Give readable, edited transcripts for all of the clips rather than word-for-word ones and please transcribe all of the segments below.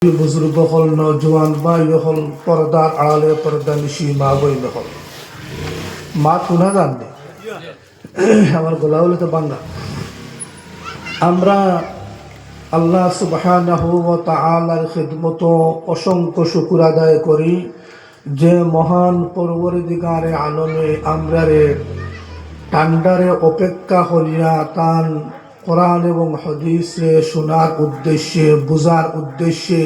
বুজুর্গ হল, নজওয়ান ভাই হল, পর্দার আড়ালে পর্দা নিশি মা বইল হল, মা তুনা জানবে আমার গলা হলে তো বাংলা। আমরা আল্লাহ সুবহানাহু ওয়া তাআলার খিদমত অসংখ্য শুকর আদায় করি, যে মহান পরওয়ারদিগারে আলমে আমরারে টান্ডারে অপেক্ষা করিয়া তান কোরআন এবং হাদিসে শোনার উদ্দেশ্যে, বুঝার উদ্দেশ্যে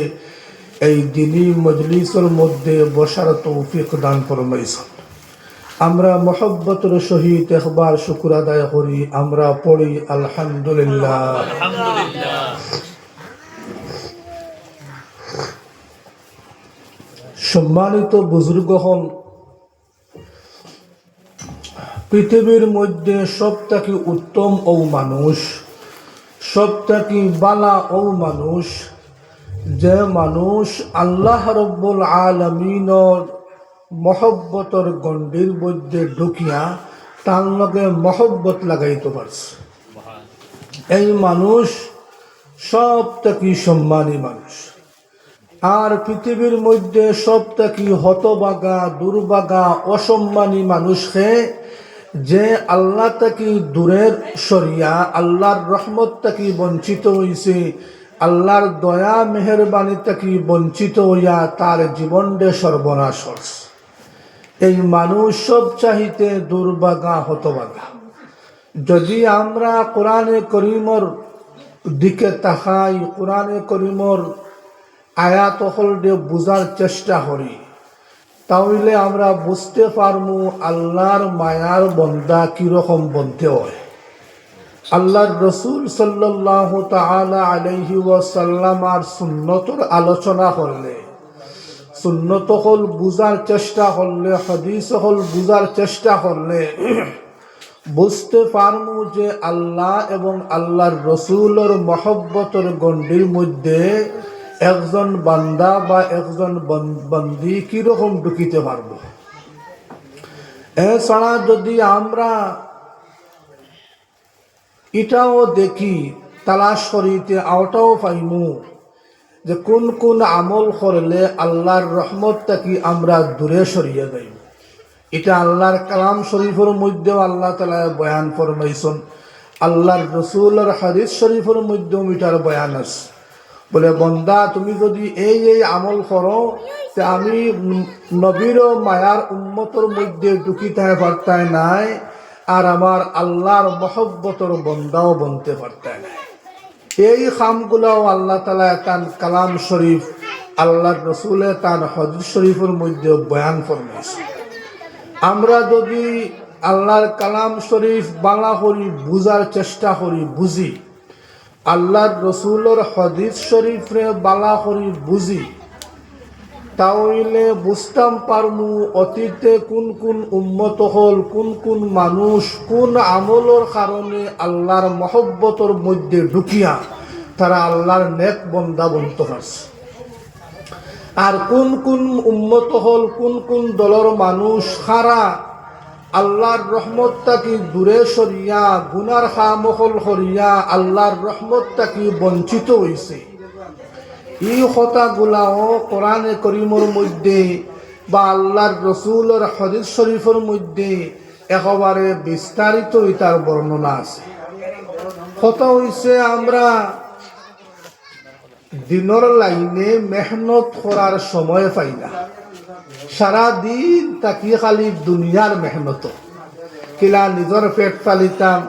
এই দিনী মজলিসের মধ্যে বসার তৌফিক দান ফরমাইছেন। আমরা মহব্বতের সহিত একবার শুকর আদায় করি, আমরা পড়ি আলহামদুলিল্লাহ। সম্মানিত বুজুর্গগণ, পৃথিবীর মধ্যে সবথেকে উত্তম ও মানুষ, সবথেকে বালা ও মানুষ, যে মানুষ আল্লাহ রব্বুল আলামিনের মহব্বতর গণ্ডির মধ্যে ঢুকিয়া তার লগে মহব্বত লাগাইতে পারছে, এই মানুষ সবথেকে সম্মানী মানুষ। আর পৃথিবীর মধ্যে সবথেকে হতবাগা, দুর্বাগা, অসম্মানী মানুষকে, যে আল্লাহ থেকে দূরের সরিয়া আল্লাহর রহমত থেকে বঞ্চিত হইছে, আল্লাহর দয়া মেহেরবানি থেকে বঞ্চিত হইয়া তার জীবনকে সর্বনাশ করছে। এই মানুষ সব চাহিতে দুর্বাগা, হতবাগা। যদি আমরা কোরআনে করিমর দিকে তাকাই, কোরআনে করিমর আয়াত হলদে বুঝার চেষ্টা করি, তাহলে আমরা বুঝতে পারবো আল্লাহর মায়ার বন্দা কিরকম বলতে হয়। আল্লাহর রসুল সাল্লাল্লাহু তাআলা আলাইহি ওয়াসাল্লাম আর সুন্নতর আলোচনা করলে, সুন্নত হল বুঝার চেষ্টা করলে, হাদিস হল বুঝার চেষ্টা করলে বুঝতে পারবো যে আল্লাহ এবং আল্লাহর রসুলের মহব্বতের গণ্ডির মধ্যে একজন বান্দা বা একজন বন্দী কিরকম ঢুকিতে পারব। এছাড়া যদি আমরা এটাও দেখি, তালাশ করিতে আওটাও পাইমু যে কোন কোন আমল করলে আল্লাহর রহমত থেকে আমরা দূরে সরিয়ে যাই। এটা আল্লাহর কালাম শরীফের মধ্যেও আল্লাহ তাআলা বয়ান ফরমাইছেন, আল্লাহর রসুলের হাদিস শরীফের মধ্যেও এটার বয়ান আছে। বলে, বন্দা তুমি যদি এই এই আমল করো, তে আমি নবীর মায়ার উম্মতর মধ্যে ঢুকিতে পারতাই নাই, আর আমার আল্লাহর মহব্বতর বন্দাও বনতে পারতাই নাই। এই কামগুলাও আল্লাহ তাআলা তার কালাম শরীফ, আল্লাহর রসুলে তার হাদিস শরীফের মধ্যে বয়ান ফরমাইছে। আমরা যদি আল্লাহর কালাম শরীফ বাংলা করি, বুঝার চেষ্টা করি, বুঝি, আল্লাহর রসুলের হাদিস শরীফরে বালা করি বুঝি, তাহলে বুঝতাম পারমু অতীতে কোন কোন উম্মত হল, কোন কোন মানুষ কোন আমলের কারণে আল্লাহর মহব্বতের মধ্যে ঢুকিয়া তারা আল্লাহর নেক বন্দা বনতে পারছে, আর কোন কোন উম্মত হল, কোন কোন দলের মানুষ খারা আল্লাহর রহমত তাকে দূরে সরিয়া গুনার খামখল করিয়া আল্লাহর রহমত তাকে বঞ্চিত হইছে। এই কথাগুলাও কোরআনে করিমের মধ্যে বা আল্লাহর রসুলের হাদিস শরীফের মধ্যে একেবারে বিস্তারিত তার বর্ণনা আছে। কথা হইছে, আমরা দিনের লাইনে মেহনত করার সময় পাই না, সারাদিন তাকি খালি দুনিয়ার মেহনত, কিলা নিজের পেট পালিতাম,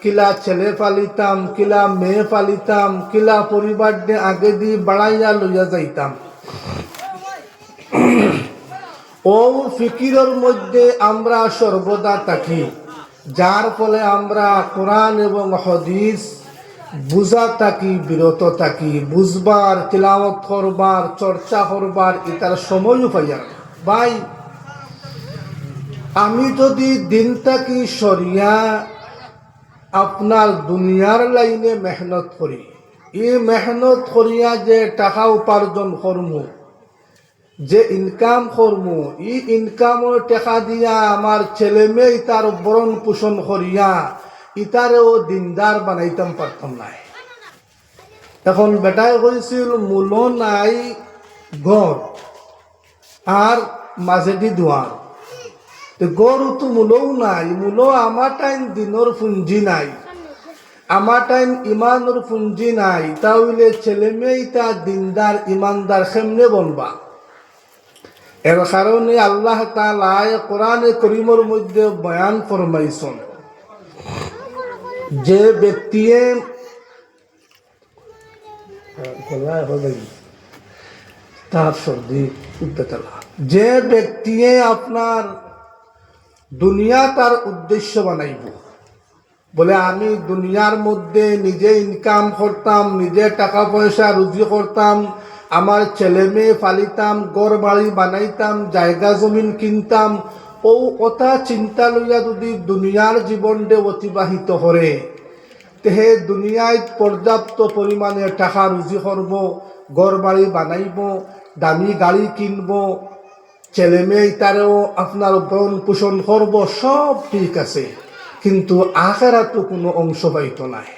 কিলা ছেলে পালিতাম, কিলা মেয়ে পালিতাম, কিলা পরিবার আগে দিয়ে বাড়াইয়া লইয়া যাইতাম। ও ফিকিরের মধ্যে আমরা সর্বদা থাকি, যার ফলে আমরা কোরআন এবং হাদিস বুঝা থাকি, বিরত থাকি, বুঝবার, তিলাওয়াত করবার, চর্চা করবার এটার সময়ও পাইয়া। ভাই, আমি যদি দিন থাকি সরিয়া আপনার দুনিয়ার লাইনে মেহনত করি, এই মেহনত করিয়া যে টাকা উপার্জন করমু, যে ইনকাম করমু, এই ইনকামের টাকা দিয়া আমার ছেলে মেয়ে তার বরণ পোষণ করিয়া ইতারেও দিনদার বানাইতাম পারতাম না। এখন বেটায় কইছিল মূল নাই গড় আর মাঝেদি দুয়ার, গড় তো মূলও নাই, মূল আমার টাইম দিনর পুঞ্জি নাই, আমার টাইম ইমানের পুঞ্জি নাই, তাহলে ছেলে মেয়েটা দিনদার ইমানদার কেমনে বলবা? এর কারণে আল্লাহ তাআলা কোরআনে করিমের মধ্যে বয়ান ফরমাইছেন যে ব্যক্তি যে ব্যক্তি আপনার দুনিয়া তার উদ্দেশ্য বানাইব, বলে আমি দুনিয়ার মধ্যে নিজে ইনকাম করতাম, নিজে টাকা পয়সা রুজি করতাম, আমার ছেলে মেয়ে পালিতাম, ঘর বাড়ি বানাইতাম, জায়গা জমিন কিনতাম, ও কথা চিন্তা লইয়া যদি দুনিয়ার জীবনটা অতিবাহিত করে, তেহে দুনিয়ায় পর্যাপ্ত পরিমাণে টাকা রুজি করব, ঘর বাড়ি বানাইব, দামি গাড়ি কিনব, ছেলে মেয়ে তারেও আপনার ভরণ পোষণ করব, সব ঠিক আছে, কিন্তু আখিরাতে কোনো অংশ পাইত নাই।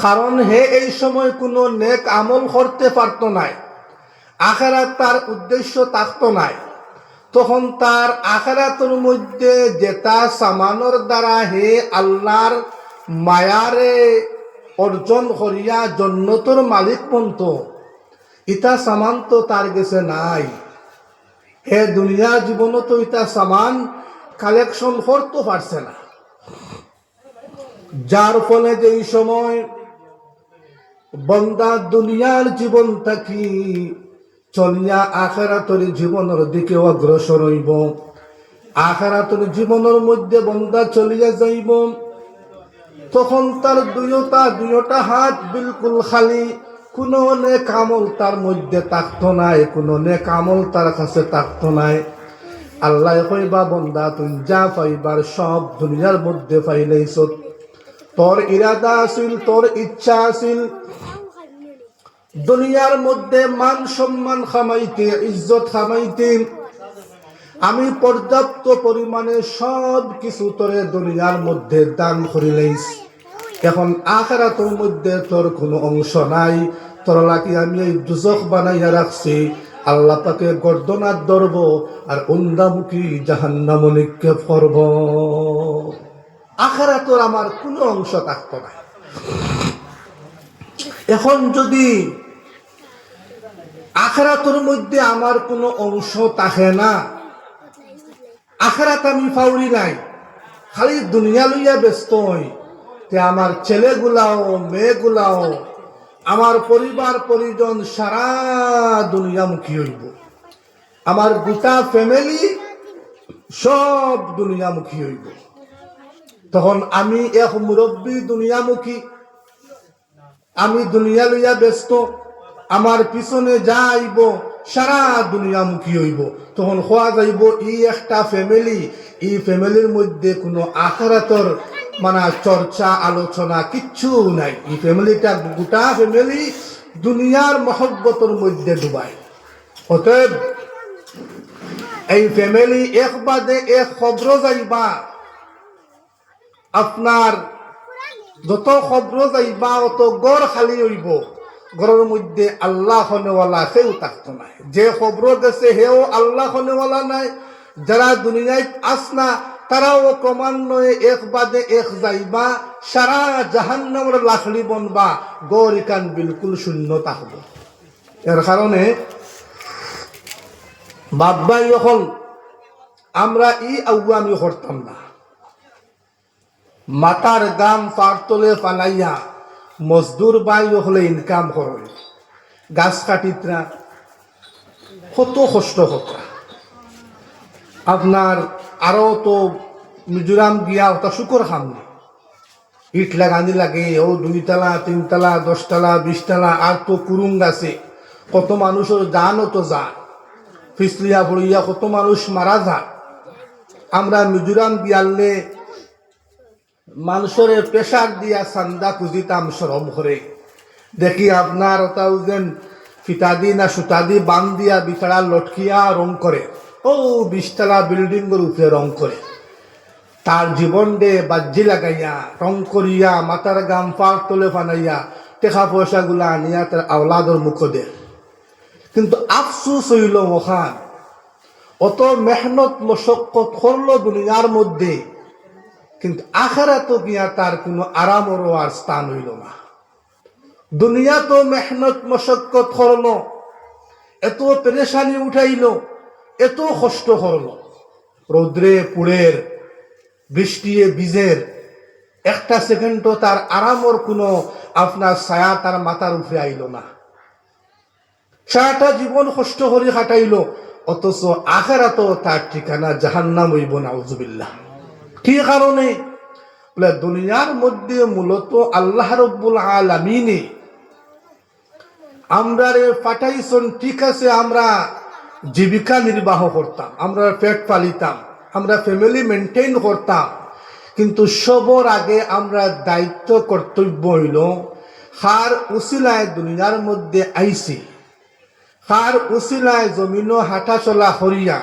কারণ হে এই সময় কোনো নেক আমল করতে পারত নাই, আখিরাত তার উদ্দেশ্য থাকতো নাই। তখন তার আখিরাতের মধ্যে যেটা সামানোর দ্বারা হে আল্লাহর মায়ারে অর্জন করিয়া জন্নতর মালিক পন্ত, ইটা সামান তো তার গেছে নাই। হে দুনিয়া জীবন তো ইটা সামান কালেকশন করতে পারছে না, যার ফলে যে সময় বন্দা দুনিয়ার জীবন থাকি চলিয়া আখিরাতের জীবনের দিকে অগ্রসর হইব, আখিরাতের জীবনের মধ্যে বন্দা চলিয়া যাইব, তখন তার দুইটা হাত বিলকুল খালি, কোনো নেক আমল তার মধ্যে থাকতো নাই, কোনো নেক আমল তার কাছে থাকতো নাই। আল্লাহ কইবা বন্দা তুই যা পাইবার সব দুনিয়ার মধ্যে পাইলেইছ, তোর ইরাদা আছিল, তোর ইচ্ছা আছিল দুনিয়ার মধ্যে মান সম্মান খামাইতে, ইজ্জত খামাইতে, আমি পর্যাপ্ত পরিমাণে সব কিছু তোরে দুনিয়ার মধ্যে দান করিলেইস। এখন আখিরাতের মধ্যে তোর কোনো অংশ নাই, তোর লাগি আমি এই দুজখ বানাইয়া রাখছি, আল্লাহ তাকে গর্দনার ধরব আর উন্দামুখী জাহান্নাম নিক্ষেপ করব। আখিরাতের আমার কোনো অংশ থাকতো না। এখন যদি আখিরাতের মধ্যে আমার কোনো অংশ থাকে না, আখিরাত আমি ফাউরি নাই, খালি দুনিয়া লইয়া ব্যস্ত হই, তে আমার ছেলেগুলাও মেয়েগুলাও আমার পরিবার পরিজন সারা দুনিয়ামুখী হইব, আমার গোটা ফ্যামিলি সব দুনিয়ামুখী হইব। তখন আমি এক মুরব্বী দুনিয়ামুখী, আমি দুনিয়া লইয়া ব্যস্ত, আমার পিছনে যা আইব সারা দুনিয়ামুখী হইব। তখন হওয়া যাইব ই একটা ফ্যামিলি, এই ফ্যামিলির মধ্যে কোনো আখিরাতের মানে চর্চা আলোচনা কিচ্ছু নাই। এই ফ্যামিলিটা গোটা ফ্যামিলি দুনিয়ার মহব্বতের মধ্যে ডুবাই। অতএব এই ফ্যামিলি এক বাদে এক খবর যাইবা, আপনার যত খবর যাইবা অত গড় খালি হইব, ঘরের মধ্যে আল্লাহ হনেওয়ালা সেও থাকতো নাই। যে খবর গেছে হেও আল্লাহ হনেওয়ালা নাই, যারা দুনিয়ায় আসনা তারাও ক্রমান্বয়ে এক বাদে এক যাইবা, সারা জাহান্নামের লাখড়ি বনবা, গড় ইকান বিলকুল শূন্য থাকব। এর কারণে বাব্বাই যখন আমরা ই আউয়ামি করতাম না, মাতার গাম পারতলে পালাইয়া মজদুর বাই হলে ইনকাম করে, গাছ কাটিতরা কত কষ্ট হতো। আপনার আরো তো মিজোরাম গিয়া ওটা শুকর খামনি, ইট লাগানি লাগে, ও 2 তলা 3 তলা 10 তলা 20 তলা, আর তো কুরুং গাছে কত মানুষের জানও তো যায়, ফিসলিয়া পড়িয়া কত মানুষ মারা যায়। আমরা মিজোরাম গিয়ালে মানুষের প্রেশার দিয়া চান্দা খুঁজিতাম শ্রম করে, দেখি আপনার ওটাও যেন ফিতা দি না সুতা দি বান দিয়া বিছাড়া লটকিয়া রং করে, ও 20 তলা বিল্ডিংয়ের উপরে রং করে। তার জীবন দে বাজ্জি লাগাইয়া রং করিয়া মাথার গাম পাক তোলে ফানাইয়া টেকা পয়সাগুলা আনিয়া তার আওলাদর মুখ দে। কিন্তু আফসুস হইল মহান, অত মেহনত মশক্কত করলো দুনিয়ার মধ্যে, কিন্তু আখিরাতে গিয়া তার কোনো আরামর আর স্থান হইল না। দুনিয়া তো মেহনত মশক্কত করলো, এত পেরেশানি উঠাইল, এত কষ্ট করলো, রৌদ্রে পুড়ের বৃষ্টিয়ে বীজের একটা সেকেন্ডও তার আরামর কোনো আপনার ছায়া তার মাথার উপরে আইল না। সারাটা জীবন কষ্ট করে কাটাইল, অথচ আখিরাতে তার ঠিকানা জাহান্নাম হইব, নাউজুবিল্লাহ। কি কারণে? বলে দুনিয়ার মধ্যে মূলত আল্লাহ রাব্বুল আলামিনে আমরা রে পাঠাইছেন, ঠিক আছে, আমরা জীবিকা নির্বাহ করতাম, আমরা পেট পালিতাম, আমরা ফ্যামিলি মেনটেন করতাম, কিন্তু সবর আগে আমরা দায়িত্ব কর্তব্য হইল খার উসিলায় দুনিয়ার মধ্যে আইছি, খার উসিলায় জমিন হাঁটা চলা করিয়া,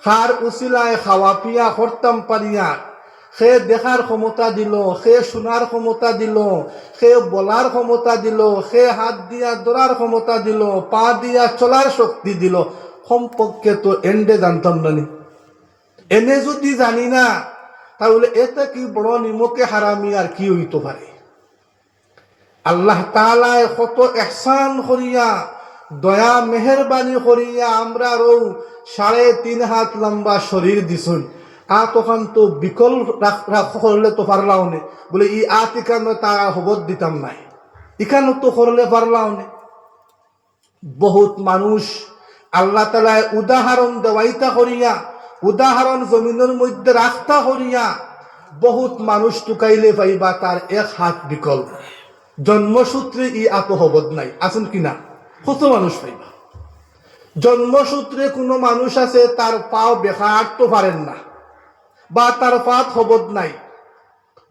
খার উসিলায় খাওয়া পিয়া করতাম পারিয়া, সে দেখার ক্ষমতা দিল, সে শোনার ক্ষমতা দিল, সে বলার ক্ষমতা দিল, সে হাত দিয়া ধরার ক্ষমতা দিল, পা দিয়া চলার শক্তি দিল, সম্পর্কে তো এন্ডে জানতাম না। এনে যদি জানি না, তাহলে এতে কি বড় নিমকে হারামি আর কি হইতে পারে? আল্লাহ তাআলায় কত ইহসান করিয়া, দয়া মেহেরবানি করিয়া আমরা রৌ 3.5 হাত লম্বা শরীর দিছুন। তখন তো বিকল করলে তো পারলাও নে, বলে ই ইখানে তারা হবত দিতাম নাই, ইখানে তো করলে পারলাও নে। বহুত মানুষ আল্লাহ তাআলায় উদাহরণ দেওয়াইতা করিয়া, উদাহরণ জমিনের মধ্যে রাখতা করিয়া, বহুত মানুষ টুকাইলে পাইবা তার 1 হাত বিকল, জন্মসূত্রে ই হবত নাই, আসুন কিনা? কত মানুষ পাইবা। জন্মসূত্রে কোনো মানুষ আছে তার পাও বেখা আটতে পারেন না, বা তার পাত হবত নাই।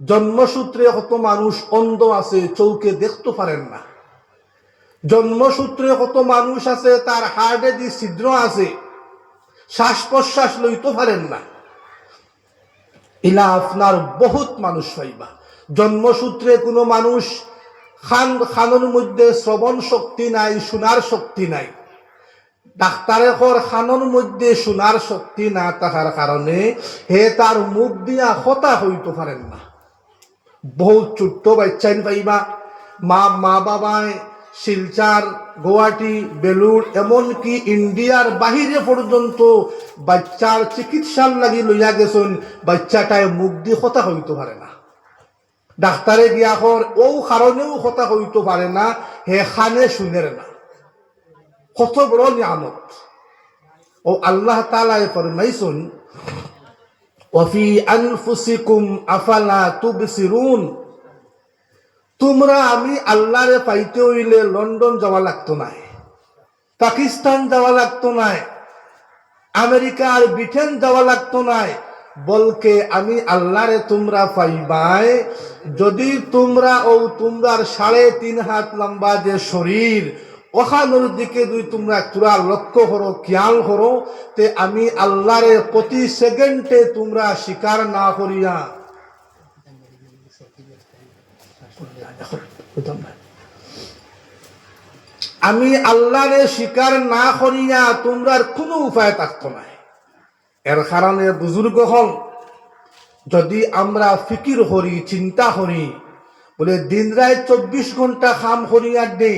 জন্মসূত্রে কত মানুষ অন্ধ আছে, চৌকে দেখতে পারেন না। জন্মসূত্রে কত মানুষ আছে তার হার্টে দি ছিদ্র আছে, শ্বাস প্রশ্বাস লইতে পারেন না। ইলা আপনার বহুত মানুষ পাইবা। জন্মসূত্রে কোনো মানুষ খানের মধ্যে শ্রবণ শক্তি নাই, শোনার শক্তি নাই। ডাক্তারে কর খানোর মধ্যে শোনার শক্তি না থাকার কারণে হে তার মুখ দিয়া কথা হইতে পারেন না। বহুত ছোট্ট বাচ্চাইন পাইবা, মা বাবায় শিলচার, গুয়াহাটি, বেলুর, এমনকি ইন্ডিয়ার বাহিরে পর্যন্ত বাচ্চার চিকিৎসার লাগি লইয়া গেছেন, বাচ্চাটায় মুখ দিয়ে কথা হইতে পারে না। ডাক্তারে গিয়া কর ও কারণেও কথা হইতে পারে না, হে খানে শুনের না। কত বড় নিয়ামত! ও আল্লাহ তাআলা ফরমাইছেন, ওয়াফি আনফুসিকুম আফালা তুবসিরুন। তোমরা আমি আল্লাহরে পাইতে হইলে লন্ডন যাওয়া লাগতো না, পাকিস্তান যাওয়া লাগতো না, আমেরিকা আর ব্রিটেন যাওয়া লাগতো না, বলকে আমি আল্লাহরে তোমরা পাইবাই যদি তোমরা তোমরার 3.5 হাত লম্বা যে শরীর, ওখানোর দিকে যদি তোমরা তোরা লক্ষ্য করো, খেয়াল করো, তে আমি আল্লাহরে প্রতি সেকেন্ডে তোমরা স্বীকার না করিয়া, আমি আল্লাহরে স্বীকার না করিয়া তোমরার কোনো উপায় থাকতো না। এর কারণে বুজুর্গ হল, যদি আমরা ফিকির করি, চিন্তা করি, বলে দিন রাত 24 ঘন্টা কাম করিয়ার দে,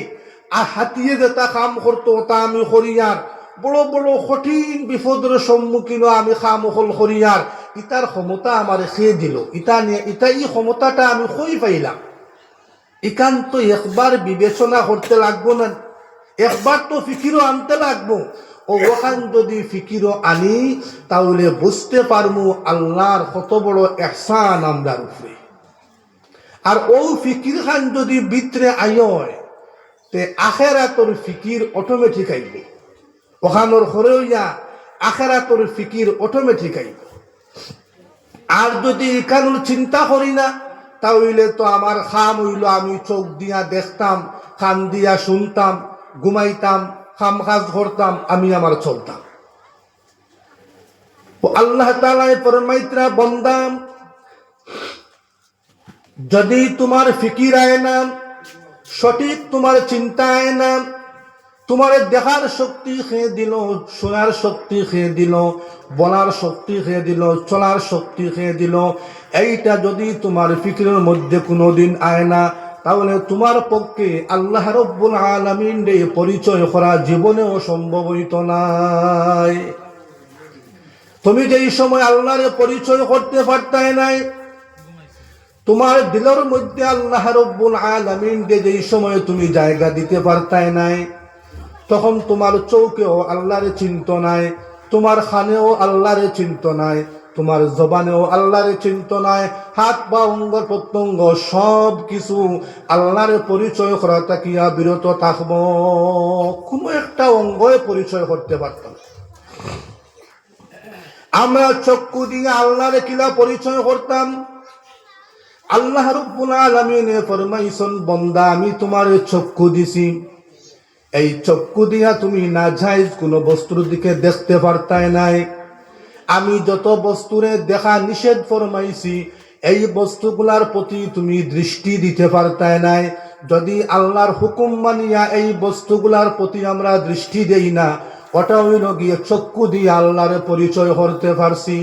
আর হাতিয়ে যেটা কাম করতো তা আমি করিয়ার, বড় বড় কঠিন বিপদের সম্মুখীন আমি কাম হল করিয়ার, ইটার ক্ষমতা আমার খেয়ে দিল, ইটা এই ক্ষমতাটা আমি কই পাইলাম? ইকান তো একবার বিবেচনা করতে লাগবো না, একবার তো ফিকিরও আনতে লাগবো। ওখান যদি ফিকিরও আনি, তাহলে বুঝতে পারবো আল্লাহর কত বড় ইহসান আমরার উপরে। আর ও ফিকির খান যদি ভিতরে আয়, তে আখেরাতর ফিকির অটোমেটিক আইব, ওখানোর হরেইয়া আখেরাতর ফিকির অটোমেটিক আইব। আর যদি এখানোর চিন্তা করি না, তাহলে তো আমার খাম হইল আমি চোখ দিয়া দেখতাম, কান দিয়া শুনতাম, ঘুমাইতাম, কাম কাজ করতাম, আমি আমার চলতাম। ও আল্লাহ তাআলা ফরমাইতরা বান্দা যদি তোমার ফিকির আয় না, সঠিক তোমার চিন্তা আয় না, তোমার দেখার শক্তি খেয়ে দিল, শোনার শক্তি খেয়ে দিল, বলার শক্তি খেয়ে দিল, চলার শক্তি খেয়ে দিল, এইটা যদি তোমার ফিকিরের মধ্যে কোনোদিন আয় না, তাহলে তোমার পক্ষে আল্লাহ রাব্বুল আলামিন রে পরিচয় করা জীবনেও সম্ভব হইত নাই। তুমি যেই সময় আল্লাহর পরিচয় করতে পারতাই নাই, তোমার দিলের মধ্যে আল্লাহ রাব্বুল আলামিন রে যেই সময় তুমি জায়গা দিতে পারতাই নাই, তখন তোমার চৌকেও আল্লাহরে চিন্ত নাই, তোমার খানেও আল্লাহরে চিন্ত নাই, তোমার জবানেও আল্লাহরে চিন্ত নাই, হাত পা অঙ্গ প্রত্যঙ্গ সব কিছু আল্লাহর পরিচয় করা তাকিয়া বিরত থাকব, কোনো একটা অঙ্গয়ে পরিচয় করতে পারতাম। আমরা চক্ষু দিয়ে আল্লাহরে কিলা পরিচয় করতাম? আল্লাহ রাব্বুল আলামিন ফরমাইছেন, বান্দা আমি তোমার চক্ষু দিছি, এই চক্ষু দিয়া তুমি নাজায়েজ কোনো বস্তুর দিকে দেখতে পারতাই নাই। আমি যত বস্তুরে দেখা নিষেধ ফরমাইছি এই বস্তুগুলার প্রতি তুমি দৃষ্টি দিতে পারতাই নাই। যদি আল্লাহর হুকুম মানিয়া এই বস্তুগুলার প্রতি আমরা দৃষ্টি দেই না, ওটা হইল গিয়ে চক্ষু দিয়ে আল্লাহর পরিচয় করতে পারছি।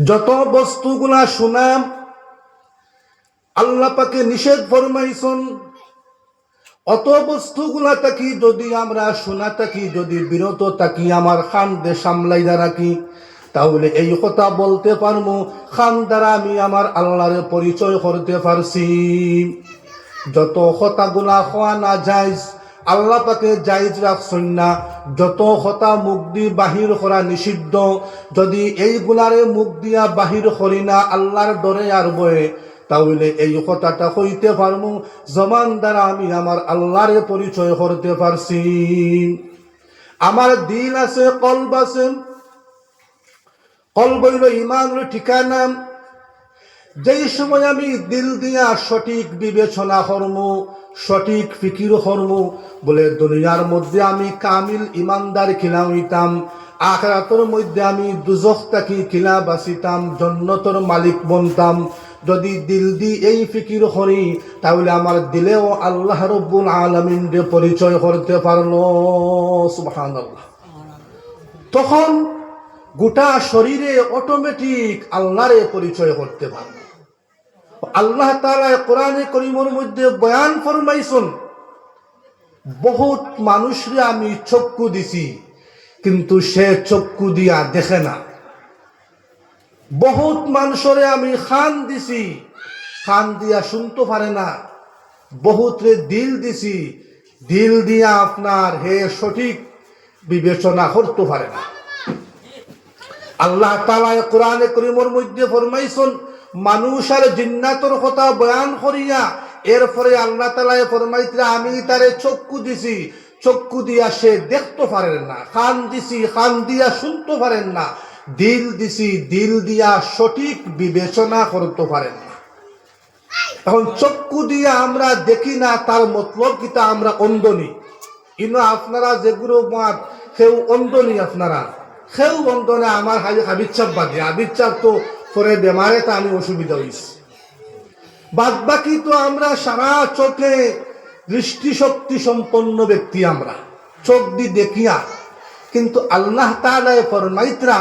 যত বস্তুগুলা শুনাম আল্লাহ পাকে নিষেধ ফরমাইছেন, অত বস্তুগুলা থাকি যদি আমরা শোনা থাকি, যদি বিরত থাকি, আমার খান দে সামলাইয়া রাখি, তাহলে এই কথা বলতে পারবো খান দ্বারা আমি আমার আল্লাহর পরিচয় করতে পারছি। যত কথাগুলা হওয়া না জায়েজ, আল্লাহ পাকে জায়েজ রাখছেন না, যত কথা মুখ দিয়ে বাহির করা নিষিদ্ধ, যদি এইগুলারে মুখ দিয়া বাহির করি না আল্লাহর ডরে আর বয়ে, তাহলে এই কথাটা হইতে পারবো জবান দ্বারা আমি আমার আল্লাহর পরিচয় করতে পারছি। আমার দিল আছে, কলব আছে, কলব হইল ঈমানের ঠিকানা। যেই সময় আমি দিল দিয়া সঠিক বিবেচনা করব, সঠিক ফিকির করব, বলে দুনিয়ার মধ্যে আমি কামিল ইমানদার কিনা হইতাম, আখিরাতের মধ্যে আমি দুজখ থাকি কিনা বাঁচিতাম, জান্নাতের মালিক বনতাম। যদি দিল দি এই ফিকির করি, তাহলে আমার দিলেও আল্লাহ রাব্বুল আলামিন রে পরিচয় করতে পারলো। সুবহানাল্লাহ। তখন গোটা শরীরে অটোমেটিক আল্লাহরে পরিচয় করতে পারবে। আল্লাহ তাআলা কোরআনে কারীমের মধ্যে বয়ান ফরমাইছেন, বহুত মানুষরে আমি চক্ষু দিছি কিন্তু সে চক্ষু দিয়া দেখে না। বহুত মানুষরে আমি খান দিছি, খান দিয়া শুনতে পারে না। বহুতরে দিল দিছি, দিল দিয়া আপনার হে সঠিক বিবেচনা করতে পারে না। আল্লাহ তাআলা কোরআনে কারীমের মধ্যে ফরমাইছেন, মানুষ আর জিন্নাতের কথা বয়ান করিয়া এরপরে আল্লাহ তাআলা ফরমাইতে আমি তারে চক্ষু দিছি, চক্ষু দিয়া সে দেখতে পারেন না, কান দিছি, কান দিয়া শুনতে পারেন না, দিল দিছি, দিল দিয়া সঠিক বিবেচনা করতে পারেন না। এখন চক্ষু দিয়া আমরা দেখি না, তার মতলব কিতা আমরা অন্ধনি। কিন্তু আপনারা যেগুলো মাত কেউ অন্ধনি, আপনারা কেউ অন্ধনে, আমার হাবিজ চাপ বাদে, হাবিজ চাপ তো পরে বেমারে তা আমি অসুবিধা হয়েছি। বাদ বাকি তো আমরা সারা চোখে দৃষ্টিশক্তি সম্পন্ন ব্যক্তি, আমরা চোখ দিয়ে দেখিয়া। কিন্তু আল্লাহ তাআলা ফরমাইতরা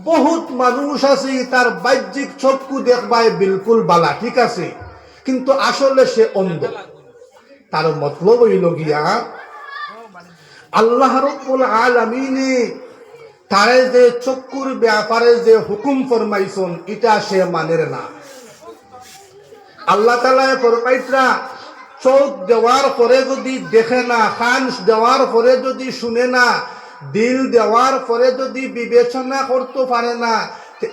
বহুত মানুষ আছে তার বাহ্যিক চক্ষু দেখবায় বিলকুল বালা, ঠিক আছে, কিন্তু আসলে সে অন্ধ। তার মতলব হইল গিয়া আল্লাহ রাব্বুল আলামিন তারে যে চক্ষুর ব্যাপারে যে হুকুম ফরমাইছেন এটা সে মানের না। আল্লাহ তাআলা ফরমাইতরা চোখ দেওয়ার পরে যদি দেখে না, কান দেওয়ার পরে যদি শুনে না, দিল দেওয়ার পরে যদি বিবেচনা করতে পারে না,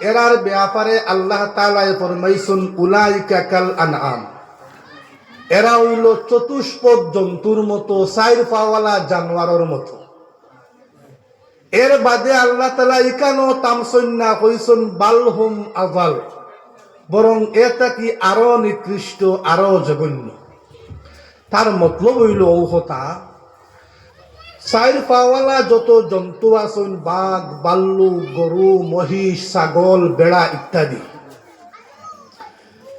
এরার ব্যাপারে আল্লাহ তাআলা ফরমাইছেন উলাইকা কাল আনআম, এরা হইল চতুষ্পদ জন্তুর মতো, চার পাওয়ালা জানোয়ারের মতো। এর বাদে আল্লাহ তাআলা ইকানো তামসন্না কইছেন বালহুম আযাল, বরং এটা কি আরো নিকৃষ্ট, আরো জঘন্য। তার মতলব হইল ও কথা চার পাওয়ালা যত জন্তু আছেন, বাঘ, বাল্লুক, গরু, মহিষ, ছাগল, বেড়া ইত্যাদি,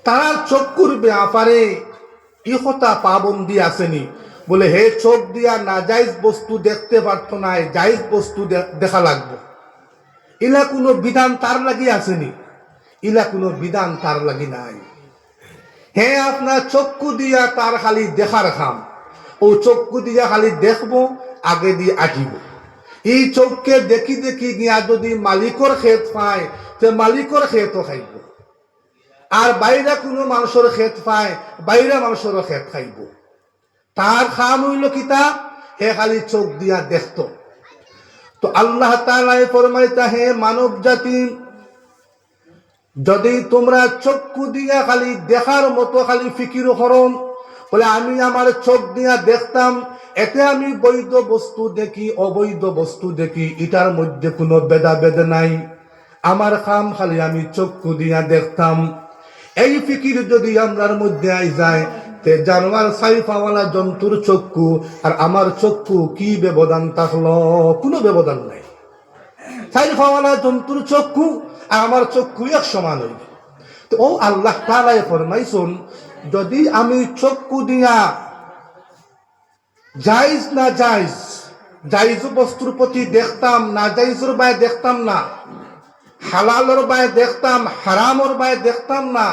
তার চক্ষুর ব্যাপারে ই কথা পাবন্দি আসেনি বলে হে চোখ দিয়া নাজাইজ বস্তু দেখতে পারত না, জাইজ বস্তু দেখা লাগবে, ইলা কোনো বিধান তার লাগি আসেনি, ইলা কোনো বিধান তার লাগি নাই। হে আপনার চক্ষু দিয়া তার খালি দেখার খাম, ও চক্ষু দিয়া খালি দেখবো, আগে দিয়ে আঁকিব। এই চোখকে দেখি দেখি গিয়া যদি মালিকর ক্ষেত পায়, তে মালিকর ক্ষেতও খাইব, আর বাইরে কোনো মানুষের ক্ষেত পায়, বাইরে মানুষেরও ক্ষেত খাইব। তার খাম হইল কিতা, হে খালি চোখ দিয়া দেখত। তো আল্লাহ তাআলা ফরমাইতা, হে মানব জাতি, যদি তোমরা চক্ষু দিয়া খালি দেখার মতো খালি ফিকির করো, বলে আমি আমার চোখ দিয়া দেখতাম, এতে আমি বৈধ বস্তু দেখি, অবৈধ বস্তু দেখি, এটার মধ্যে কোনো ভেদাভেদ নাই, আমার খাম খালি আমি চক্ষু দিয়া দেখতাম। এই ফিকির যদি আমরার মধ্যে আই যায়, তে জানোয়ার সাইফাওয়ালা জন্তুর চক্ষু আর আমার চক্ষু কি ব্যবধান থাকলো? কোনো ব্যবধান নাই। সাইফাওয়ালা জন্তুর চক্ষু আর আমার চক্ষু এক সমান হইবে। তো ও আল্লাহ তাআলা ফরমাইছেন, যদি আমি চক্ষু দিয়া জায়েজ না জায়েজ, জায়েজ বস্তুর প্রতি দেখতাম, না জায়েজের বায় দেখতাম না, হালালের বায় দেখতাম, হারামর বায় দেখতাম না,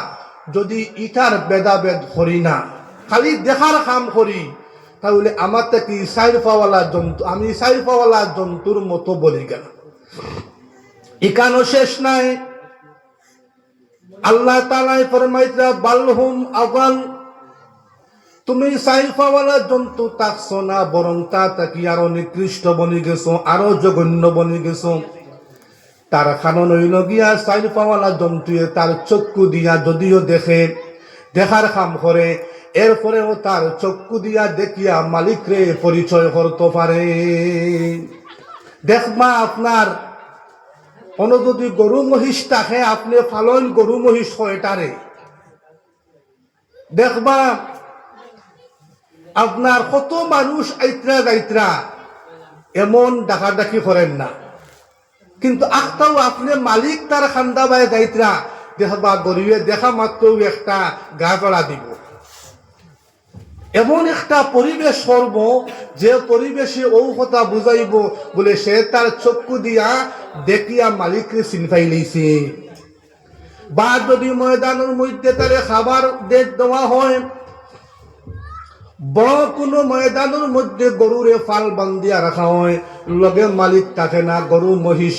যদি ইটার ভেদাভেদ করি না, খালি দেখার কাম করি, তাহলে আমার থেকে সাইফাওয়ালা জন্তু, আমি সাইফাওয়ালা জন্তুর মতো বলি গেল। ইকানো শেষ নাই, আল্লাহ তাআলা ফরমাইতা, বালহুম আযাল, তুমি সাইফাওয়ালা জন্তু থাকছো না, বরং তা থাকি আরো নিকৃষ্ট বনি গেছো, আরো জঘন্য বনি গেছো। তার কারণ হইল গিয়া সাইফাওয়ালা জন্তুয়ে তার চক্ষু দিয়া যদিও দেখে, দেখার কাম করে, এরপরেও তার চক্ষু দিয়া দেখিয়া মালিকরে পরিচয় করতে পারে। দেখবা আপনার কোনো যদি গরু মহিষ থাকে, আপনি ফালন গরু মহিষ হয়টারে দেখবা, আপনার কত মানুষ আইত্রা যাইত্রা এমন ডাকাডাকি করেন না, কিন্তু আখতাও আপনি মালিক তার খান্দা বাই যাইত্রা দেখবা, গরিবে দেখা মাত্র একটা গা গড়া দিব। এমন একটা পরিবেশ করব, যে পরিবেশে ও কথা বুঝাইব বলে সে তার চক্ষু দিয়া দেখিয়া মালিককে চিনফাই লইছে। বা যদি ময়দানের মধ্যে তারে খাবার দেওয়া হয়, বড় কোনো ময়দানের মধ্যে গরুরে ফাল বান্ধিয়া রাখা হয়, লগে মালিক থাকে না, গরু মহিষ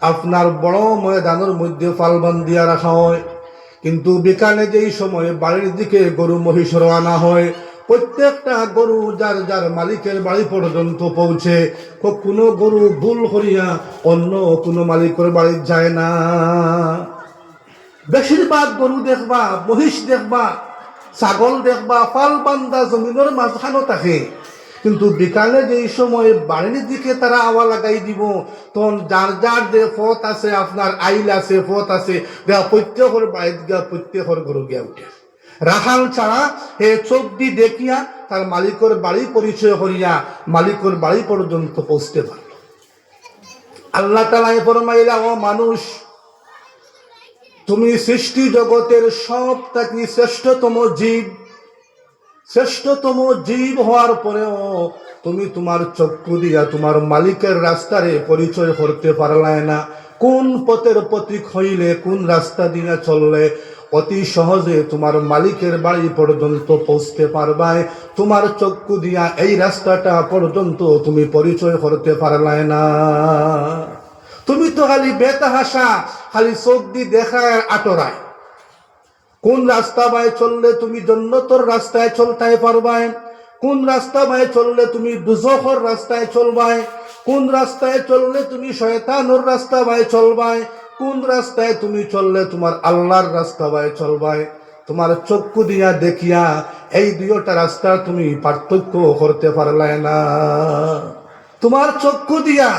আপনার বড় ময়দানের মধ্যে ফাল বান্ধিয়া রাখা হয়, কিন্তু বিকালে যেই সময় বাড়ির দিকে গরু মহিষ রওনা হয়, প্রত্যেকটা গরু যার যার মালিকের বাড়ি পর্যন্ত পৌঁছে, কোনো গরু ভুল করিয়া অন্য কোনো মালিকের বাড়ি যায় না। বেশিরভাগ গরু দেখবা, মহিষ দেখবা, ছাগল দেখবা, ফাল বান্ধা জমিনের মাঝখানো থাকে, কিন্তু বিকালে যেই সময় বাড়ির দিকে তারা আওয়া লাগাই দিব, তখন যার যার যে পথ আছে, আপনার আইল আছে, পথ আছে, প্রত্যেকের বাড়িতে গিয়া প্রত্যেকের গরু গিয়া উঠে। রাখাল ছাড়া হে চোখ দিয়ে দেখিয়া তার মালিকের বাড়ি পরিচয় করিয়া মালিকের বাড়ি পর্যন্ত পৌঁছতে পারল। আল্লাহ তাআলা ফরমাইলা, ও মানুষ, তুমি সৃষ্টি জগতের সব থেকে শ্রেষ্ঠতম জীব, শ্রেষ্ঠতম জীব হওয়ার পরেও তুমি তোমার চক্ষু দিয়া তোমার মালিকের রাস্তারে পরিচয় করতে পারলাই না। কোন পথের পথিক হইলে, কোন রাস্তা দিয়ে চললে অতি সহজে তোমার মালিকের বাড়ি পর্যন্ত পৌঁছতে পারবাই, তোমার চক্ষু দিয়া এই রাস্তাটা পর্যন্ত তুমি পরিচয় করতে পারলাই না। তুমি তো খালি বেতাহাসা, খালি চোখ দিয়ে দেখায় আটরায়। কোন রাস্তা বাই চললে তুমি জান্নাতের রাস্তায় চলতে পারবাই, কোন রাস্তা বাই চললে তুমি দুজখের রাস্তায় চলবাই, কোন রাস্তায় চললে তুমি শয়তানের রাস্তা বাই চলবাই, কোন রাস্তায় তুমি চললে তোমার আল্লাহর রাস্তা বাই চলবাই, তোমার চক্ষু দিয়া দেখিয়া এই দুইটা রাস্তা তুমি পার্থক্য করতে পারলে না। তোমার চক্ষু দিয়া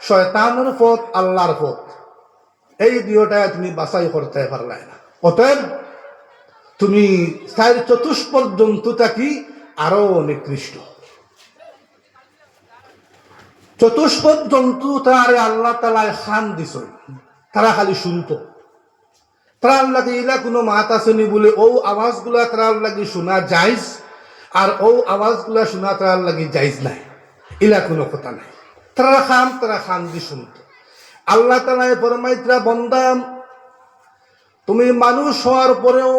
শয়তানের পথ, আল্লাহর পথ, এই দুইটায় তুমি বাছাই করতে পারলে না। অতএব তুমি চার চতুষ্পদ জন্তু থাকি আরো নিকৃষ্ট। চতুষ্পদ জন্তু তারে আল্লাহ তালায় খান দিছ, তারা খালি শুনতো। তার লাগে ইলা কোনো মাত আসেনি বলে ও আওয়াজগুলা তার লাগে শোনা যাইজ, আর ও আওয়াজগুলা শোনা তার লাগে যাইজ নাই, ইলা কোনো কথা নাই। তারা খান দি শুনত। আল্লাহ তালায় ফরমাইতরা, বন্দা তুমি মানুষ হওয়ার পরেও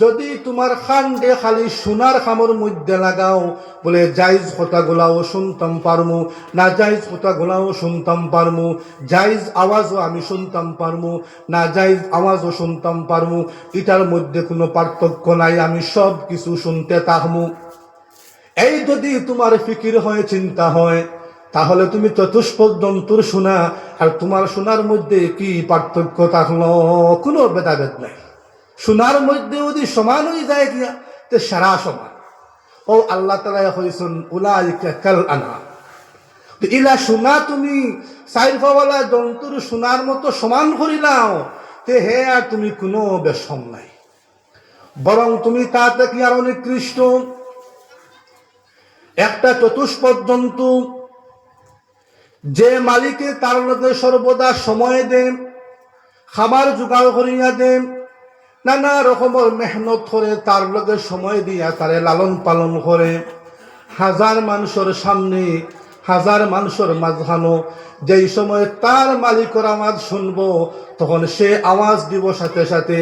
যদি তোমার খান দে খালি সোনার খামর মধ্যে লাগাও, বলে জাইজ কথাগুলাও শুনতাম পারমু, না জাইজ কথাগুলাও শুনতাম পারমু, জাইজ আওয়াজও আমি শুনতাম পারমু, না জাইজ আওয়াজও শুনতাম পারমু, এটার মধ্যে কোনো পার্থক্য নাই, আমি সব কিছু শুনতে থাকমু। এই যদি তোমার ফিকির হয়, চিন্তা হয়, তাহলে তুমি চতুষ্পদ জন্তুর শোনা আর তোমার শোনার মধ্যে কি পার্থক্য থাকলো? কোনো ভেদাভেদ নাই। শোনার মধ্যে যদি সমান হয়ে যায় কিনা, তো সারা সমান। ও আল্লাহ তাআলা কইছেন উলাইকা কাল আনআম, তো ইলা শোনা তুমি সাইফাওয়ালা জন্তুর শোনার মতো সমান করিলাও, তে হে আর তুমি কোনো বেশম নাই, বরং তুমি তা থেকে আরো নিকৃষ্ট। একটা চতুষ্পদ জন্তু যে মালিকে তার লগে সর্বদা সময় দেন, খাবার জোগাড় করিয়া দেন, নানা রকমের মেহনত করে তার লগে সময় দিয়া তারে লালন পালন করে, হাজার মানুষের সামনে, হাজার মানুষের মাঝখানো যেই সময় তার মালিকের আওয়াজ শুনবো, তখন সে আওয়াজ দিব, সাথে সাথে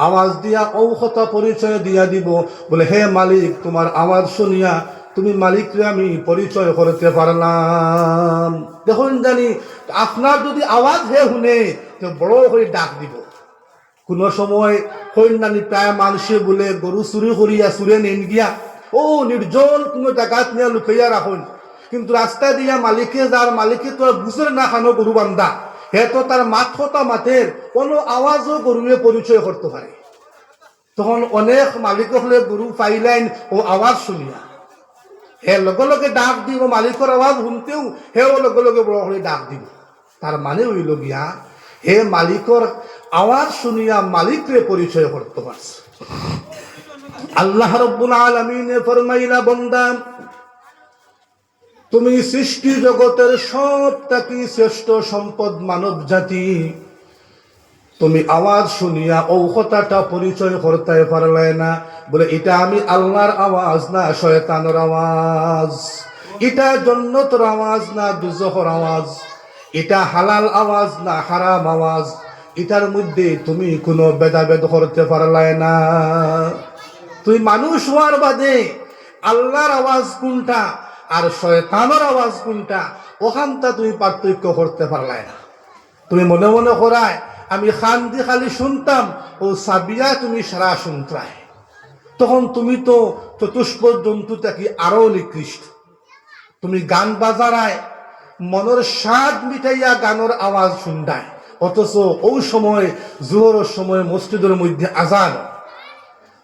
আওয়াজ দিয়া ঔষধ পরিচয় দিয়া দিব, বলে হে মালিক, তোমার আওয়াজ শুনিয়া তুমি মালিককে আমি পরিচয় করতে পারলাম। দেখুন জানি আপনার যদি আওয়াজ হে শুনে, তো বড় করে ডাক দিব। কোন সময় কন্যানি প্রায় মানুষে বলে গরু চুরি করিয়া চুরে নেন গিয়া ও নির্জন কোনো জায়গাত নিয়ে লুকাইয়া রাখুন, কিন্তু রাস্তা দিয়া মালিকে যার মালিকে তো বুঝে না খানো গরু বান্ধা, হে তো তার মাথা মাথের কোনো আওয়াজও গরুয়ে পরিচয় করতে পারে। তখন অনেক মালিক হলে গরু পাইলেন ও আওয়াজ শুনিয়া হে লগে লগে ডাক দিব, মালিকের আওয়াজ শুনতেও হেও লগে লগে বড় করে ডাক দিব। তার মানে হইল গিয়া হে মালিকর আওয়াজ শুনিয়া মালিকরে পরিচয় করতে পারছে। আল্লাহ রাব্বুল আলামিনে ফরমাইলা, বন্দা তুমি সৃষ্টি জগতের সব থেকে শ্রেষ্ঠ সম্পদ মানব জাতি, তুমি আওয়াজ শুনিয়া ও কথাটা পরিচয় করতে পারলে না, বলে এটা আমি আল্লাহর আওয়াজ না শয়তানের আওয়াজ, এটা জান্নাতের আওয়াজ না দুজখের আওয়াজ, এটা হালাল আওয়াজ না হারাম আওয়াজ, এটার মধ্যে তুমি কোনো ভেদাভেদ করতে পারলে না। তুই মানুষ হওয়ার বাদে আল্লাহর আওয়াজ কোনটা আর শয়তানের আওয়াজ কোনটা, ওখানটা তুমি পার্থক্য করতে পারলে না। তুমি মনে মনে করায় আমি খান দি খালি শুনতাম, ও সাবিয়া তুমি সারা শুনতায়, তখন তুমি তো চতুষ্পদ জন্তু থাকি আরো নিকৃষ্ট। তুমি গান বাজারায় মনের স্বাদ মিটাইয়া গানের আওয়াজ শুনতায়, অথচ ওই সময় জোহরের সময় মসজিদের মধ্যে আজান,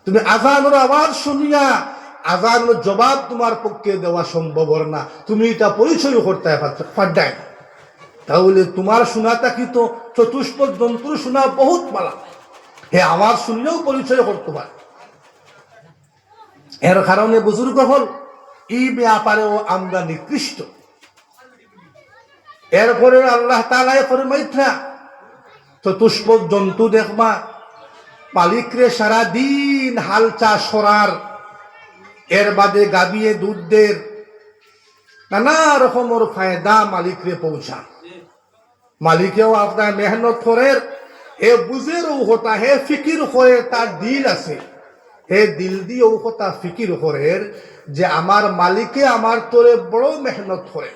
তুমি আজানের আওয়াজ শুনিয়া আজানের জবাব তোমার পক্ষে দেওয়া সম্ভব না, তুমি এটা পরিচয় করতে পারদায়। তাহলে তোমার শোনাটা কি তো চতুষ্পদ জন্তুর শোনা বহুত পালা, হে আওয়াজ শুনলেও পরিচয় করতে পারে। এর কারণে বুজুর্গ হল এই ব্যাপারেও আমরা নিকৃষ্ট। এরপরে আল্লাহ তাআলা ফরমাইতা, চতুষ্পদ জন্তু দেখবা মালিকরে সারা দিন হাল চাষ করার, এর বাদে গাবিয়ে দুধদের নানা রকমের ফায়দা মালিকরে পৌঁছা। মালিকেও আপনার মেহনত করে, হে বুঝেরও হতা, হে ফিকির করে, তার দিল আছে, হে দিল দিয়েও হতা ফিকির করে যে আমার মালিকে আমার তোরে বড় মেহনত করে,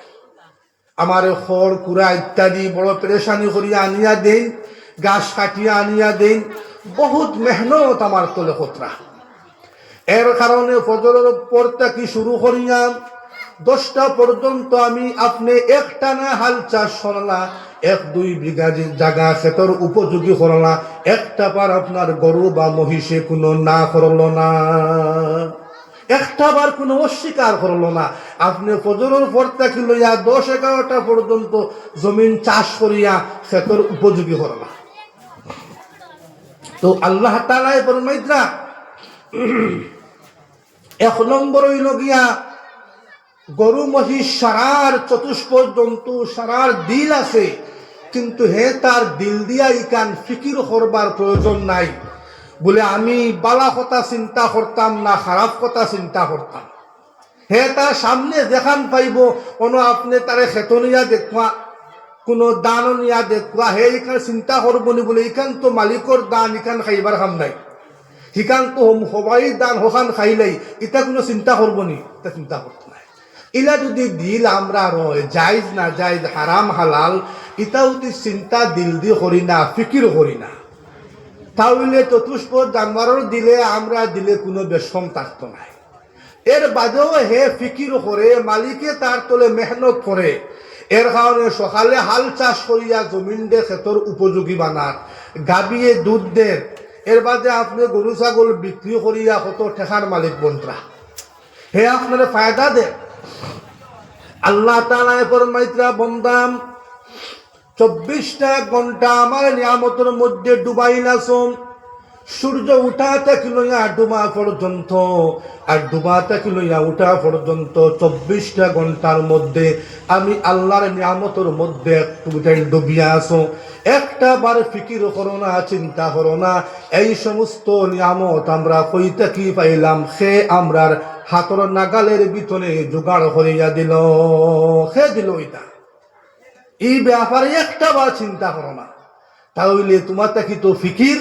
আমার খড় কুড়া ইত্যাদি বড় পেরেশানি করিয়া আনিয়া দেন, গাছ কাটিয়া আনিয়া দেন, বহুত মেহনত আমার তোলে খতরা। এর কারণে ফজরের পর থেকে শুরু করিয়া 10টা পর্যন্ত আমি আপনি একটানা হাল চাষ করলা, 1-2 বিঘা জায়গা ক্ষেতর উপযোগী করলা, একটা বার আপনার গরু বা মহিষে কোনো না করলো না, একটা বার কোনো অস্বীকার করলো না। আপনি ফজরের পর থেকে লইয়া 10-11টা পর্যন্ত জমিন চাষ করিয়া ক্ষেতর উপযোগী করলা। তো আল্লাহ তাআলা ফরমাইতরা, 1 নম্বর হইল গিয়া গরু মহিষ সারার চতুষ্পদ জন্তু সারার দিল আছে, কিন্তু হে তার দিল দিয়া ইকান ফিকির করবার প্রয়োজন নাই বলে আমি বালা কথা চিন্তা করতাম না খারাপ কথা চিন্তা করতাম। হে তার সামনে দেখান পাইব কোনো আপনি তারে খেতনিয়া দেখুয়া কোনো দান নিয়া দেখুয়া হে ইখান চিন্তা করবনি বলে ইখান তো মালিকর দান ইখান খাইবার খাম নাই, ইখান তো সবাই দান হখান খাইলাই, ইটা কোনো চিন্তা করবনি, এটা চিন্তা করতে নাই। ইলা যদি দিল আমরা রয় জায়জ না জায়জ হারাম হালাল ইটা যদি চিন্তা দিল দিয়ে করি না ফিকির করি না, তাহলে চতুষ্পদ জানোয়ারের দিলে আমরা দিলে কোনো বেশম থাকতো নাই। এর বাদেও হে ফিকির করে মালিকে তার তলে মেহনত করে, এর কারণে সকালে হাল চাষ করিয়া জমিন দে ক্ষেতর উপযোগী বানার, গাবিয়ে দুধ দের, এর বাদে আপনি গরু ছাগল বিক্রি করিয়া কত ঠেকার মালিক বন্টরা, হে আপনার ফায়দা দে। আল্লাহ তাআলা ফরমাইতরা বন্দাম 24টা ঘন্টা আমার নিয়ামতের মধ্যে ডুবাইলাছম, সূর্য উঠা থেকে লইয়া ডুবা পর্যন্ত আর ডুবা থেকে লইয়া উঠা পর্যন্ত 24টা ঘন্টার মধ্যে আমি আল্লাহর নিয়ামতের মধ্যে একটু ডুবিয়া আছো, একটা বার ফিকির করো না, চিন্তা করো না এই সমস্ত নিয়ামত আমরা কইতে কি পাইলাম, সে আমরার হাতর নাগালের ভিতরে জোগাড় করিয়া দিল, সে দিল। এটা এই ব্যাপারে একটা বার চিন্তা করো না, তাহলে তোমার কি তো ফিকির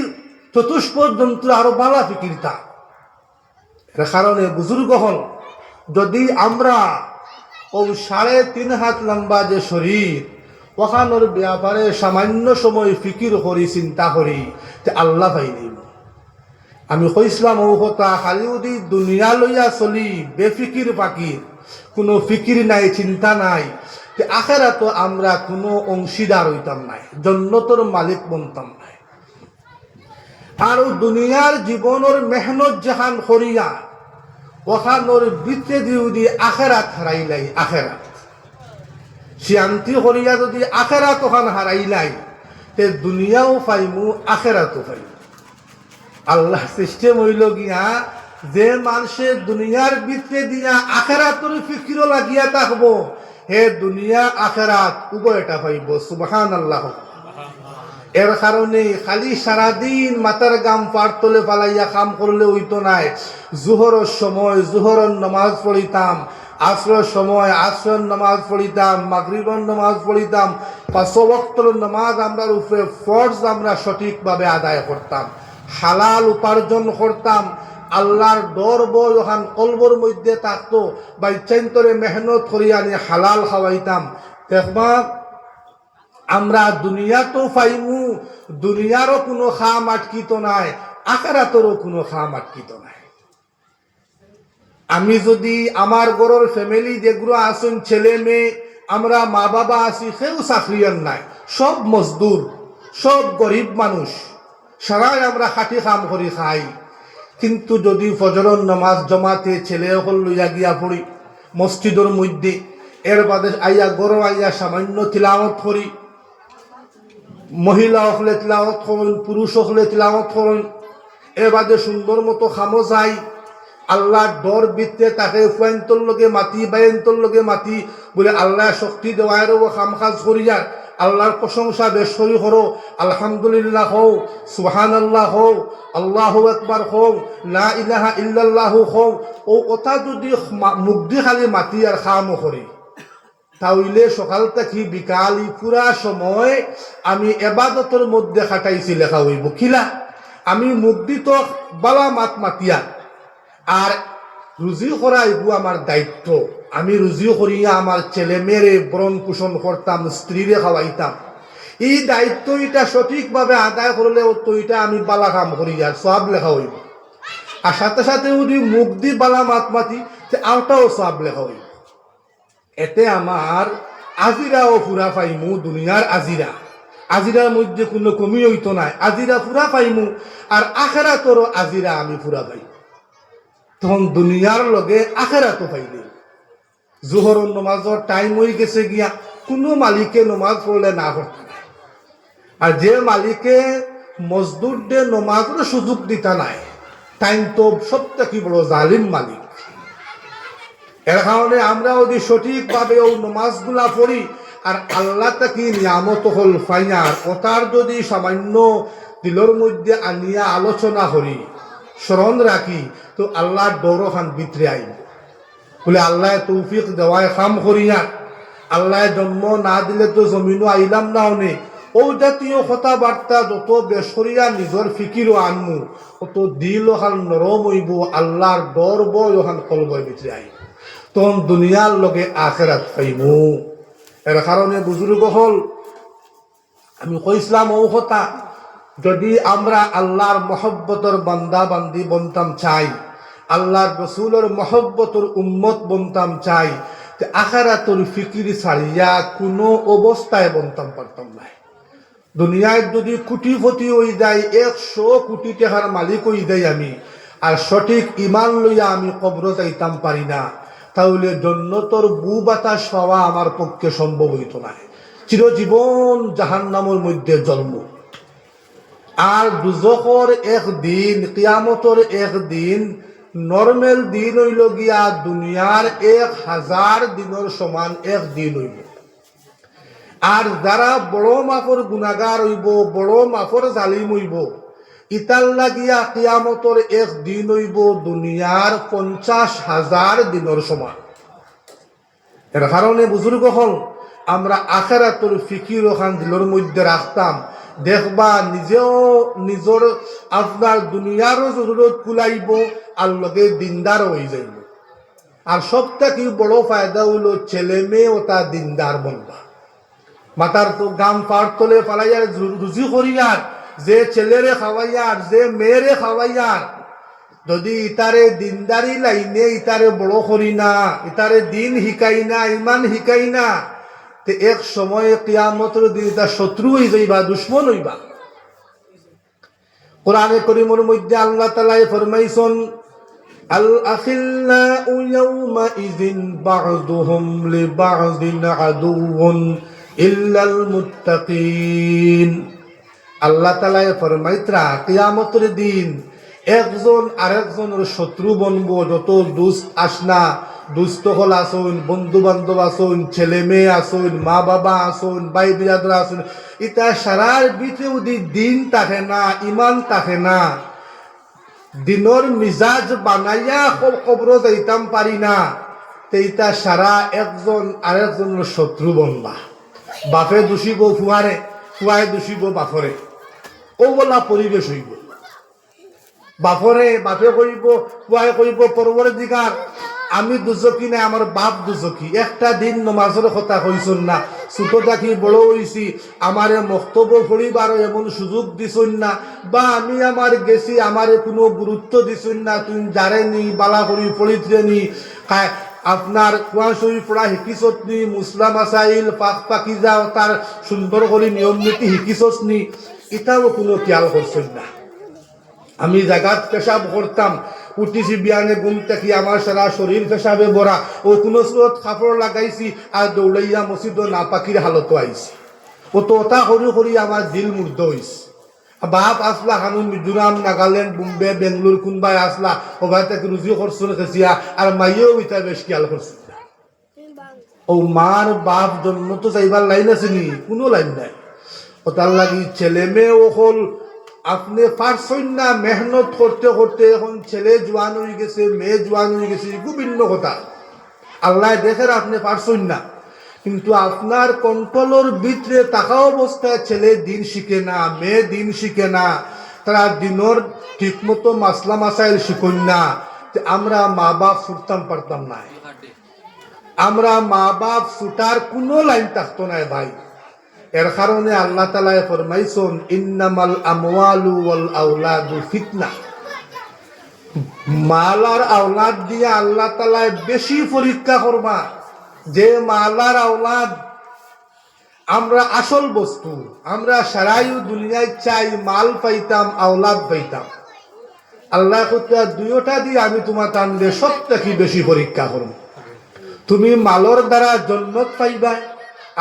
চতুষ্পদ যন্ত্র আরো বালা ফিকির তা। এর কারণে বুজুর্গ হল যদি আমরা ও 3.5 হাত লম্বা যে শরীর ওখানোর ব্যাপারে সামান্য সময় ফিকির করি চিন্তা করি যে আল্লাহ পাই নিব। আমি কইসলাম ও কথা খালি যদি দুনিয়া লইয়া চলি বেফিকির পাকির, কোনো ফিকির নাই চিন্তা নাই, আখেরাত আমরা কোনো অংশীদার হইতাম নাই, জন্নতর মালিক বনতাম নাই। আর দুনিয়ার জীবনের মেহনত যেখান করিয়া ওখানোর বিতে দিয়ে আখেরাত হারাইলাই, আখেরাত শান্তি করিয়া যদি আখেরাত ওখান হারাইলাই তে দুনিয়াও পাইমু আখেরাতও পাইমু। আল্লাহ সিস্টেম হইল গিয়া যে মানুষের দুনিয়ার বিতে দিয়া আখেরাতর ফিকিরও লাগিয়া থাকবো, হে দুনিয়া আখেরাত উভয়টা পাইব। সুবহানাল্লাহ। এর কারণে খালি সারাদিন মাথার গাম পার তলে পালাইয়া কাম করলে হইতো নাই। জোহরের সময় জোহরের নামাজ পড়িতাম, আসরের সময় আসরের নামাজ পড়িতাম, মাগরিবের নামাজ পড়িতাম, 5 ওয়াক্তের নামাজ আমরা উপরে ফরজ আমরা সঠিকভাবে আদায় করতাম, হালাল উপার্জন করতাম, আল্লাহর ডরব যখন কলবর মধ্যে থাকতো বা ইচ্ছান্তরে মেহনত করিয়া আনি হালাল খাওয়াইতাম, দেখবা আমরা দুনিয়া তো পাইমু, দুনিয়ারও কোনো খাম আটকিত নাই, আখিরাতেরও কোনো খাম আটকিত নাই। আমি যদি আমার ঘরের ফ্যামিলি যেগুলো আছেন ছেলে মেয়ে আমরা মা বাবা আছি, সেও চাকরিয়ান নাই, সব মজদুর, সব গরিব মানুষ, সারাই আমরা খাটি কাম করি খাই। কিন্তু যদি ফজরের নামাজ জমাতে ছেলে সকল লইয়া গিয়া পড়ি মসজিদের মধ্যে, এর বাদে আইয়া গরম আইয়া সামান্য তিলাওয়াত করি, মহিলা হলে তিলাওয়াত করেন, পুরুষ হলে তিলাওয়াত করেন, এর বাদে সুন্দর মতো খামো যাই, আল্লাহর ডর বিতে তাকে ফুয়াইন্তর লগে মাতি বাইন্তর লগে মাতি বলে আল্লাহ শক্তি দেওয়ার খাম কাজ করিয়া আল্লাহর প্রশংসা বেশরি করো, আলহামদুলিল্লাহ হও, সুবহানাল্লাহ হও, আল্লাহু আকবার হও, লা ইলাহা ইল্লাল্লাহু হও। ও কথা যদি মুগ্ধি খালি মাতি আর খামও করি, তাহলে সকাল থেকে বিকাল পুরা সময় আমি এবাদতের মধ্যে খাটাইছি লেখা হইব। খিলা আমি মুগ্ধি তো বালা মাত মাতিয়া আর রুজি করাইব আমার দায়িত্ব। আমি রুজি করিয়া আমার ছেলে মেয়েরে বরণ পোষণ করতাম, স্ত্রীরে খাওয়াইতাম, এই দায়িত্ব এটা সঠিকভাবে আদায় করলে তো এটা আমি বালা কাম করি আর সব লেখা হইব। আর সাথে সাথে যদি মুখ দি বালা মাত মাতি আওটাও সব লেখা হইব। এতে আমার আজিরাও পুরা পাইমু, দুনিয়ার আজিরা, আজিরার মধ্যে কোনো কমি হইতো নাই, আজিরা পুরা পাইমু আর আখিরাতেরও আজিরা আমি পুরা পাই। তখন দুনিয়ার লগে আখিরাতও পাইলে। জোহরের নমাজের টাইম হয়ে গেছে গিয়া কোনো মালিকে নমাজ পড়লে না করতে নাই, আর যে মালিকে মজদুরদের নমাজের সুযোগ দিতা নাই টাইম তো সব থেকে বড় জালিম মালিক। এর কারণে আমরা যদি সঠিকভাবে ও নমাজগুলা পড়ি আর আল্লাহ তাকি নিয়ামত হল ফাইনার ওটার যদি সামান্য দিলের মধ্যে আনিয়া আলোচনা করি স্মরণ রাখি তো আল্লাহ ডরখান ভিতরে আইব বলে আল্লাহ তৌফিক দেওয়ায় কাম করিয়া আল্লাহ জন্ম না দিলে তো জমিনও আইলাম না অনেক ও জাতীয় কথাবার্তা যত বেসরিয়া নিজের ফিকিরও আনমু অত দিল ওখান নরম হইব আল্লাহর ডর বই ওখান কলবই ভিতরে আইব তখন দুনিয়ার লগে আখেরাত পাইমু। এর কারণে বুজুর্গ হল আমি কইসলাম ও কথা যদি আমরা আল্লাহর মহব্বতর বান্দা বান্দি বনতাম চাই আল্লাহর রসুলের মহব্বতর উম্মত বনতাম চাই আখেরাতর ফিকির ছাড়িয়া কোনো অবস্থায় বনতাম পারতাম না। দুনিয়ায় যদি কোটিপতি হয়ে যায় 100 কোটি টাকার মালিক হয়ে যাই আমি আর সঠিক ইমান লইয়া আমি কবর যাইতাম পারি না তাহলে জন্নতর বু বাতাস পাওয়া আমার পক্ষে সম্ভব হইত না। চিরজীবন জাহান্নামের মধ্যে জন্ম আর দুজখর একদিন কিয়ামতর একদিন নর্মেল দিন হইল গিয়া দুনিয়ার 1000 দিনের সমান একদিন হইব। আর যারা বড় মাফর গুনাগার হইব বড় মাফর জালিম হইব ইতার লাগিয়া কিয়ামতর একদিন হইব দুনিয়ার 50,000 দিনের সমান। এর কারণে বুজুর্গ হল আমরা আখেরাতর ফিকির ওখান দিলের মধ্যে রাখতাম দেখবা নিজেও নিজের আপনার দুনিয়ারও জরুরত কুলাইব আর লগে দিনদার হয়ে যাইব। আর সবথেকে বড় ফায়দা হইল ছেলে মেয়ে ও তা দিনদার বনবা মাতার তো গাম পার তলে ফালাইয়ার রুজি করিয়ার যে ছেলেরে খাওয়াইয়ার যে মেয়েরে খাওয়াইয়ার যদি ইতারে দিনদারি লাইনে ইতারে বড় করি না ইতারে দিন শিকাই না ইমান শিকাই না তে এক সময়ে কিয়ামতের দিন তার শত্রু হয়ে যাইবা দুশ্মন হইবা। কোরআনে করিমের মধ্যে আল্লাহ তাআলা ফরমাইছেন আল আখিল্লাউ ইয়াউমা ইযিন বা'দুহুম লিবা'দিন আদুউন ইল্লাল মুত্তাকিন। আল্লাহ তাআলা ফরমাইত্রা কিয়ামতের দিন একজন আরেকজনের শত্রু বনব যত দুষ্ট আসনা দুষ্ট হল আসুন বন্ধু বান্ধব আসুন ছেলে মেয়ে আসুন মা বাবা আসুন ভাই বিরাদর আসুন এটা সারার ভিতরে যদি দিন থাকে না ইমান থাকে না দিনের মিজাজ বানাইয়া কবর যাইতাম পারি না তেইটা সারা একজন আরেকজনের শত্রু বনবা। বাপে দোষিব ফুয়ারে ফুয়ায় দোষিব বাপরে ও বলা পরিবেশ হইব। বাপরে বাপে কইব ফুয়ায় কইব পরবরে দিকার আমি দুজকি না আমার বাপ দুজকি একটা দিন নমাজের কথা কইছন না ছোট থাকি বড় হইছি আমারে মক্তব্য পড়িবার এমন সুযোগ দিছন না বা আমি আমার গেছি আমারে কোনো গুরুত্ব দিছন না তুমি যারে নি বালা করি পড়িতে নি আপনার কুয়াশই পড়া শিকিছত নি মুসলা মাসাইল পাক পাকিজা তার সুন্দর করে নিয়ম নীতি শিকিছত নি এটাও কোনো খেয়াল করছেন না। আমি জাগাত পেশাব করতাম উঠিছি বিয়ানে ঘুম থেকে আমার সারা শরীর পেশাবে ভরা ও কোনো স্রোত কাপড় লাগাইছি আর দৌড়াইয়া মসজিদ না পাখির হালত আইছি ও তো ওটা করি করি আমার দিল মুগ্ধ হইছে। বাপ আসলা হানু মিজোরাম নাগাল্যান্ড বোম্বে বেঙ্গলোর কোনবাই আসলা ও ভাই তাকে রুজি করছেন খেসিয়া আর মাইয়েও ইটা বেশ খেয়াল করছে ও মার বাপ জন্ম তো যাইবার লাইন আছে নি কোনো লাইন নাই ও তার লাগি ছেলে মেয়ে ও হল আপনি পারছেন না মেহনত করতে করতে এখন ছেলে জোয়ান হয়ে গেছে মেয়ে জোয়ান হয়ে গেছে বিভিন্ন কথা আল্লাহ দেখেন আপনি পারছেন না কিন্তু আপনার কন্ট্রোলের ভিতরে থাকা অবস্থায় ছেলে দিন শিখে না মেয়ে দিন শিখে না তারা দিনের ঠিকমতো মাসলা মাসাইল শিখুন না আমরা মা বাপ ছুটতাম পারতাম না আমরা মা বাপ ছুটার কোনো লাইন থাকতো না ভাই। এর কারণে আল্লাহ তাআলা ফরমাইছেন ইন্নামাল আমওয়ালু ওয়াল আওলাদু ফিতনা মাল আর আওলাদ দিয়ে আল্লাহ তাআলা বেশি পরীক্ষা করবা যে মাল আর আওলাদ আমরা আসল বস্তু আমরা সারাইও দুনিয়ায় চাই মাল পাইতাম আওলাদ পাইতাম আল্লাহ কইতা দুইটা দিয়ে আমি তোমার টানলে সবথেকে বেশি পরীক্ষা করব তুমি মালর দ্বারা জান্নাত পাইবা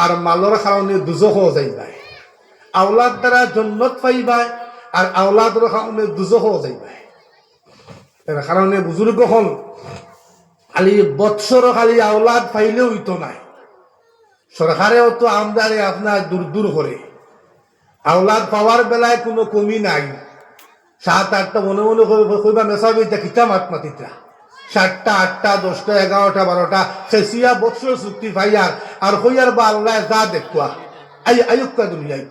আর মালর কারণে দুজখও যাইবা আওলাদ দ্বারা জান্নাত পাইবা আর আওলাদের কারণে দুজখও যাইবা। এর কারণে বুজুর্গ হল খালি বৎসর খালি আওলাদ পাইলেও হইতো নাই। সরকারেও তো আমদারে আপনার দূর দূর করে, আওলাদ পাওয়ার বেলায় কোনো কমি নাই। 7-8টা মনে মনে কইবা মেসাবিটা কিতা মাত মাতিতা, 7টা 8টা 10টা 11টা 12টা খেসিয়া বৎসর চুক্তি ভাইয়ার আর হইয়ার বা আল্লাহ যা দেখুয়া আয়ুক্কা দুনিয়ায়।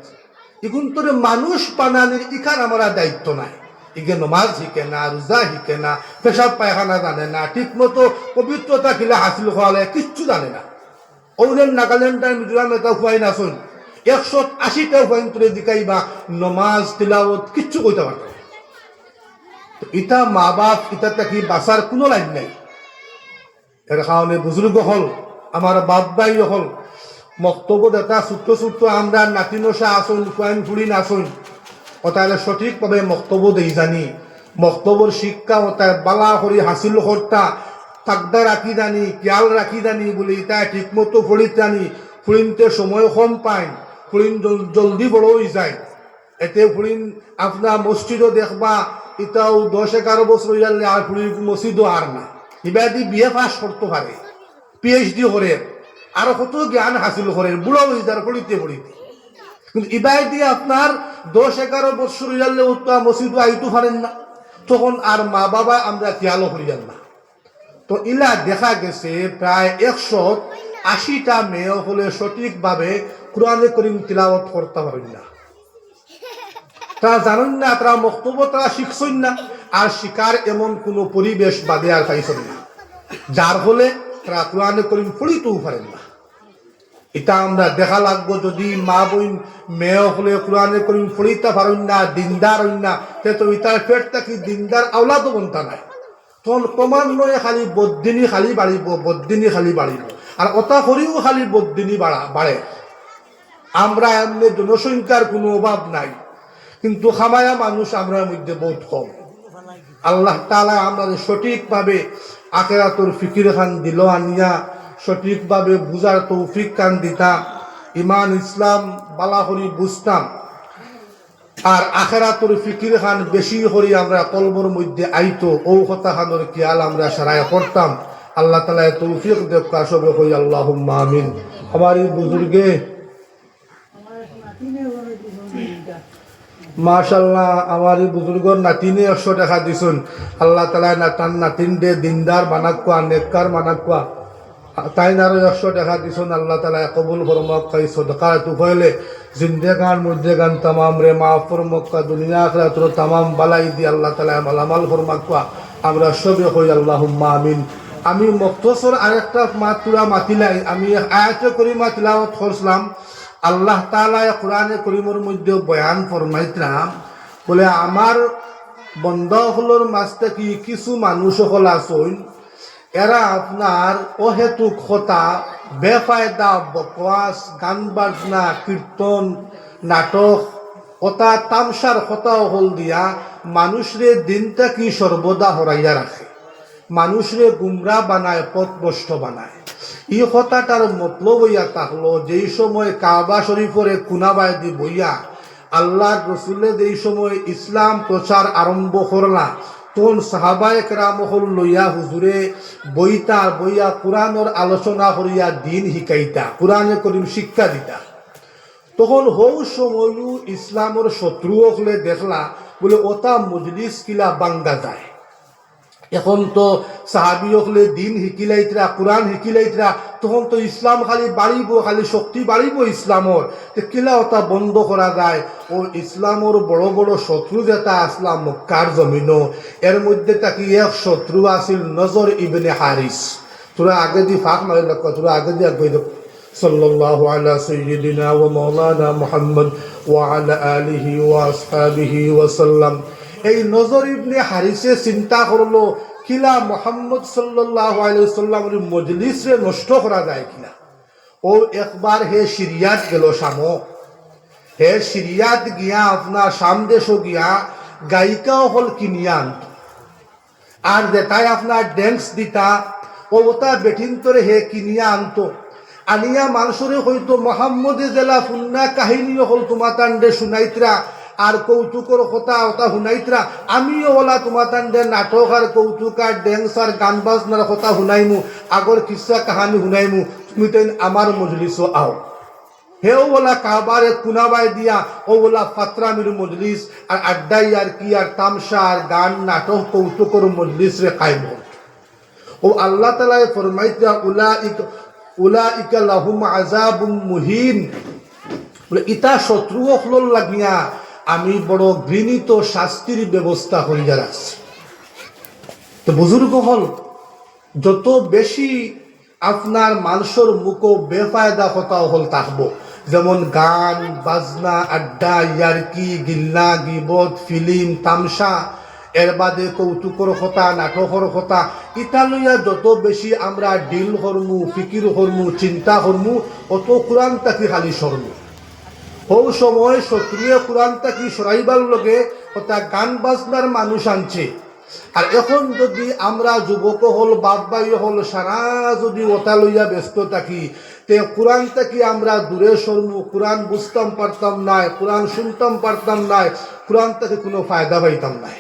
এখন তোর মানুষ বানানির ইখান আমরা দায়িত্ব নাই। ইগে নমাজ শিখে না, রোজা শিখে না, পেশাব পায়খানা জানে না, ঠিক মতো পবিত্রতা কিলা হাসিল হওয়ালে কিচ্ছু জানে না। ওদের নাগাল্যান্ড মিজোরাম এটা খুয়াই না শুন 180টা ফাইন তুলে দিকাইবা নমাজ তিলাওয়াত কিচ্ছু কইতে পারত। ইটা মা বাপ ইটা থাকি বাঁচার কোনো লাইন নাই। এর কারণে বুজুর্গ হল, আমার বাপ ভাই হল, মক্তব্য এটা ছোট্ট ছোট্ট আমরা নাতিনসা আসুন ফুয়াইন ফুড়িন আসুন, ওটালে সঠিকভাবে মক্তব্য দেই জানি, মক্তব্যর শিক্ষা ওটায় বালা করি হাসিল কর্তা তাকদা রাখি জানি, খেয়াল রাখি জানি বলি তাই ঠিক মতো ফুড়িত জানি। ফুড়িনতে সময় কম পায়, ফুড়িন জলদি বড় হয়ে যায়। এতে ফুড়িন আপনার মসজিদও দেখবা এটাও 10-11 বছর হইলে আর ফুড়ি মসজিদও আর না। ইবাদি বিয়ে পাস করতে পারে, PhD করে, আরো কত জ্ঞান হাসিল করে, বুড়ো হয়ে যার পড়িতে পড়িতে। কিন্তু ইবাই দিয়ে আপনার 10-11 বছর হইলে উত্তর মসজিদও আইতে পারেন না, তখন আর মা বাবা আমরা খেয়ালও করিয়ান না। তো ইলা দেখা গেছে প্রায় 180টা মেয়ে হলে সঠিকভাবে কোরআনে করিম তিলাওয়াত করতে পারেন না। তারা জানেন না, তারা বক্তব্য তারা শিখছেন না, আর শিকার এমন কোন পরিবেশ বাদে আর পাইছেন না, যার ফলে তারা কোরআনে করিম পড়িতেও পারেন না। এটা আমরা দেখা লাগবো। যদি মা বোন মেয়ে হলে কোরআনে করিম পড়িতে পারেন না, দিনদার হইন না, তো ইটার পেট থাকি দিনদার আওলাদও বনতা নাই। তখন ক্রমান্বয়ে খালি বদিনী খালি বাড়িব, বদিনী খালি বাড়িব, আর অতা করিও খালি বদিনী বাড়ে। আমরা এমনি জনসংখ্যার কোনো অভাব নাই, কিন্তু খামায়া মানুষ আমরা মধ্যে বহুত কম। আল্লাহ তাআলা আমাদের সঠিকভাবে আখিরাতুর ফিকির খান দিল আনিয়া সঠিকভাবে বুঝার তৌফিক কান দিতা, ইমান ইসলাম বালা করি বুঝতাম, আর আখিরাতুর ফিকির খান বেশি করি আমরা কলবর মধ্যে আইতো, ও কথা খানোর খেয়াল আমরা সারায় করতাম। আল্লাহ তাআলা তৌফিক দেব কাশবে কই আল্লাহুম্মা আমিন। আমার এই বুজুর্গে মাশাআল্লাহ, আমার এই বুজুর্গর নাতিনে 100 টাকা দিছুন। আল্লাহ তাআলা নাতান নাতিন দে দিনদার বানাকুয়া, নেককার বানাকুয়া, তাই আরো 100 টাকা দিছুন। আল্লাহ তাআলা কবুল ফরমাক, খাই সদকা তুফাইলে জিন্দেগান মুর্দেগান তামাম রে মাফ ফরমাক, দুনিয়া আখিরাতের তামাম বালাই দি আল্লাহ তাআলা মালামাল ফরমাকুয়া। আমরা সবে কই আল্লাহুম্মা আমিন। আমি মুক্তসর আরেকটা মাতুরা মাতিলাই, আমি আয়াতে করিমা তিলাওয়াত করছিলাম। আল্লাহ তাআলা কোরআনে করিমের মধ্যে বয়ান ফরমাইতরাম বলে, আমার বন্দাহলর মাঝ থেকে কিছু মানুষ হল আসুন, এরা আপনার অহেতুক কথা, বেফায়দা বকওয়াস, গান বাজনা, কীর্তন, নাটক, কথা তামসার কথা হল দিয়া মানুষরে দিনটা কি সর্বদা হরাইয়া রাখে, মানুষরে গুমরা বানায়, পথভ্রষ্ট বানায়। এই কথাটার মতলব হইয়া থাকলো, যেই সময় কাবা শরীফরে কুনাবায় দি বইয়া আল্লাহর রসুলে যেই সময় ইসলাম প্রচার আরম্ভ করলা, তখন সাহাবায়ে কেরাম হল লইয়া হুজুরে বইয়া কোরআনের আলোচনা করিয়া দিন শিকাইতা, কোরআনে করিম শিক্ষা দিতা। তখন হৌ সময়ও ইসলামের শত্রু হলে দেখলা বলে ওটা মজলিস কিলা বাঙ্গা যায়। এখন তো সাহাবি হলে দিন শিকিলাইতরা, কোরআন শিকিলাইতরা, তখন তো ইসলাম খালি বাড়িব, খালি শক্তি বাড়িব ইসলামর। কিলা ওটা বন্ধ করা যায়। ও ইসলামর বড় বড় শত্রু যেটা আসলাম মক্কার জমিনও, এর মধ্যে তাকে এক শত্রু আছিল নজর ইবনে হারিস। তোরা আগে দি ফাঁক মারি লক্ষ্য, তোরা আগে দিয়ে আগে সাল্লাল্লাহু আলা সাইয়্যিদিনা ওয়া মাওলানা মুহাম্মদ ওয়া আলা আলিহি ওয়া আসহাবিহি ওয়া সাল্লাম। এই নজর ইবনে হারিসে চিন্তা করলো, কিলা মুহাম্মদ সাল্লাল্লাহু আলাইহি ওয়াসাল্লামের মজলিসে নষ্ট করা যায় কিনা। ও একবার হে সিরিয়াত গেল শামো, হে সিরিয়াত গিয়া আপনার শাম দেশও গিয়া গায়িকাও হল কিনিয়া আনত, আর যেটাই আপনার ড্যান্স দিতা ও ওটা বেঠিন্তরে হে কিনিয়া আনত, আনিয়া মানুষরে হয়তো মোহাম্মদে জেলা ফুন্না কাহিনী হল তোমার তান্ডে শুনাইতরা, আর কৌতুকর কথা ওটা শুনাইতরা আমিও ওলা তোমার নাটক আর কৌতুক আর ড্যান্স আর গান বাজনার কথা শুনাইমু আগর কিসা কাহানি শুনাইমু তুমি তাই আমার মজলিসও আও হেও বলা কাবারে কুনাবাই দিয়া ও বলা ফাতরামির মজলিস আর আড্ডাই আর কি আর তামসা আর গান নাটক কৌতুকর মজলিস রে কায়েম হল ও আল্লাহ তাআলা ফরমাইতা উলাইকা লাহুম আযাবুম মুহিন বলে ইতা শত্রু হল লাগিয়া আমি বড় ঘৃণিত শাস্তির ব্যবস্থা করিয়া রাখছি তো বুজুর্গ হল যত বেশি আপনার মানুষের মুখো বেফায়দা কথা হল থাকবো যেমন গান বাজনা আড্ডা ইয়ারকি গিল্লা গিবত ফিল্ম তামসা এর বাদে কৌতুকর কথা নাটকর কথা ইটা লইয়া যত বেশি আমরা ডিল হরমু ফিকির হরমু চিন্তা হরমু অত কোরআন তাকি খালি সরমু ও সময় সক্রিয় কোরআন তাকি সরাইবার লগে কথা গান বাজনার মানুষ আনছে আর এখন যদি আমরা যুবক হল বাপবাই হল সারা যদি ওটা লইয়া ব্যস্ত থাকি তে কোরআন থেকে আমরা দূরে সরমু কোরআন বুঝতাম পারতাম নাই কোরআন শুনতাম পারতাম নাই কোরআন থেকে কোনো ফায়দা পাইতাম নাই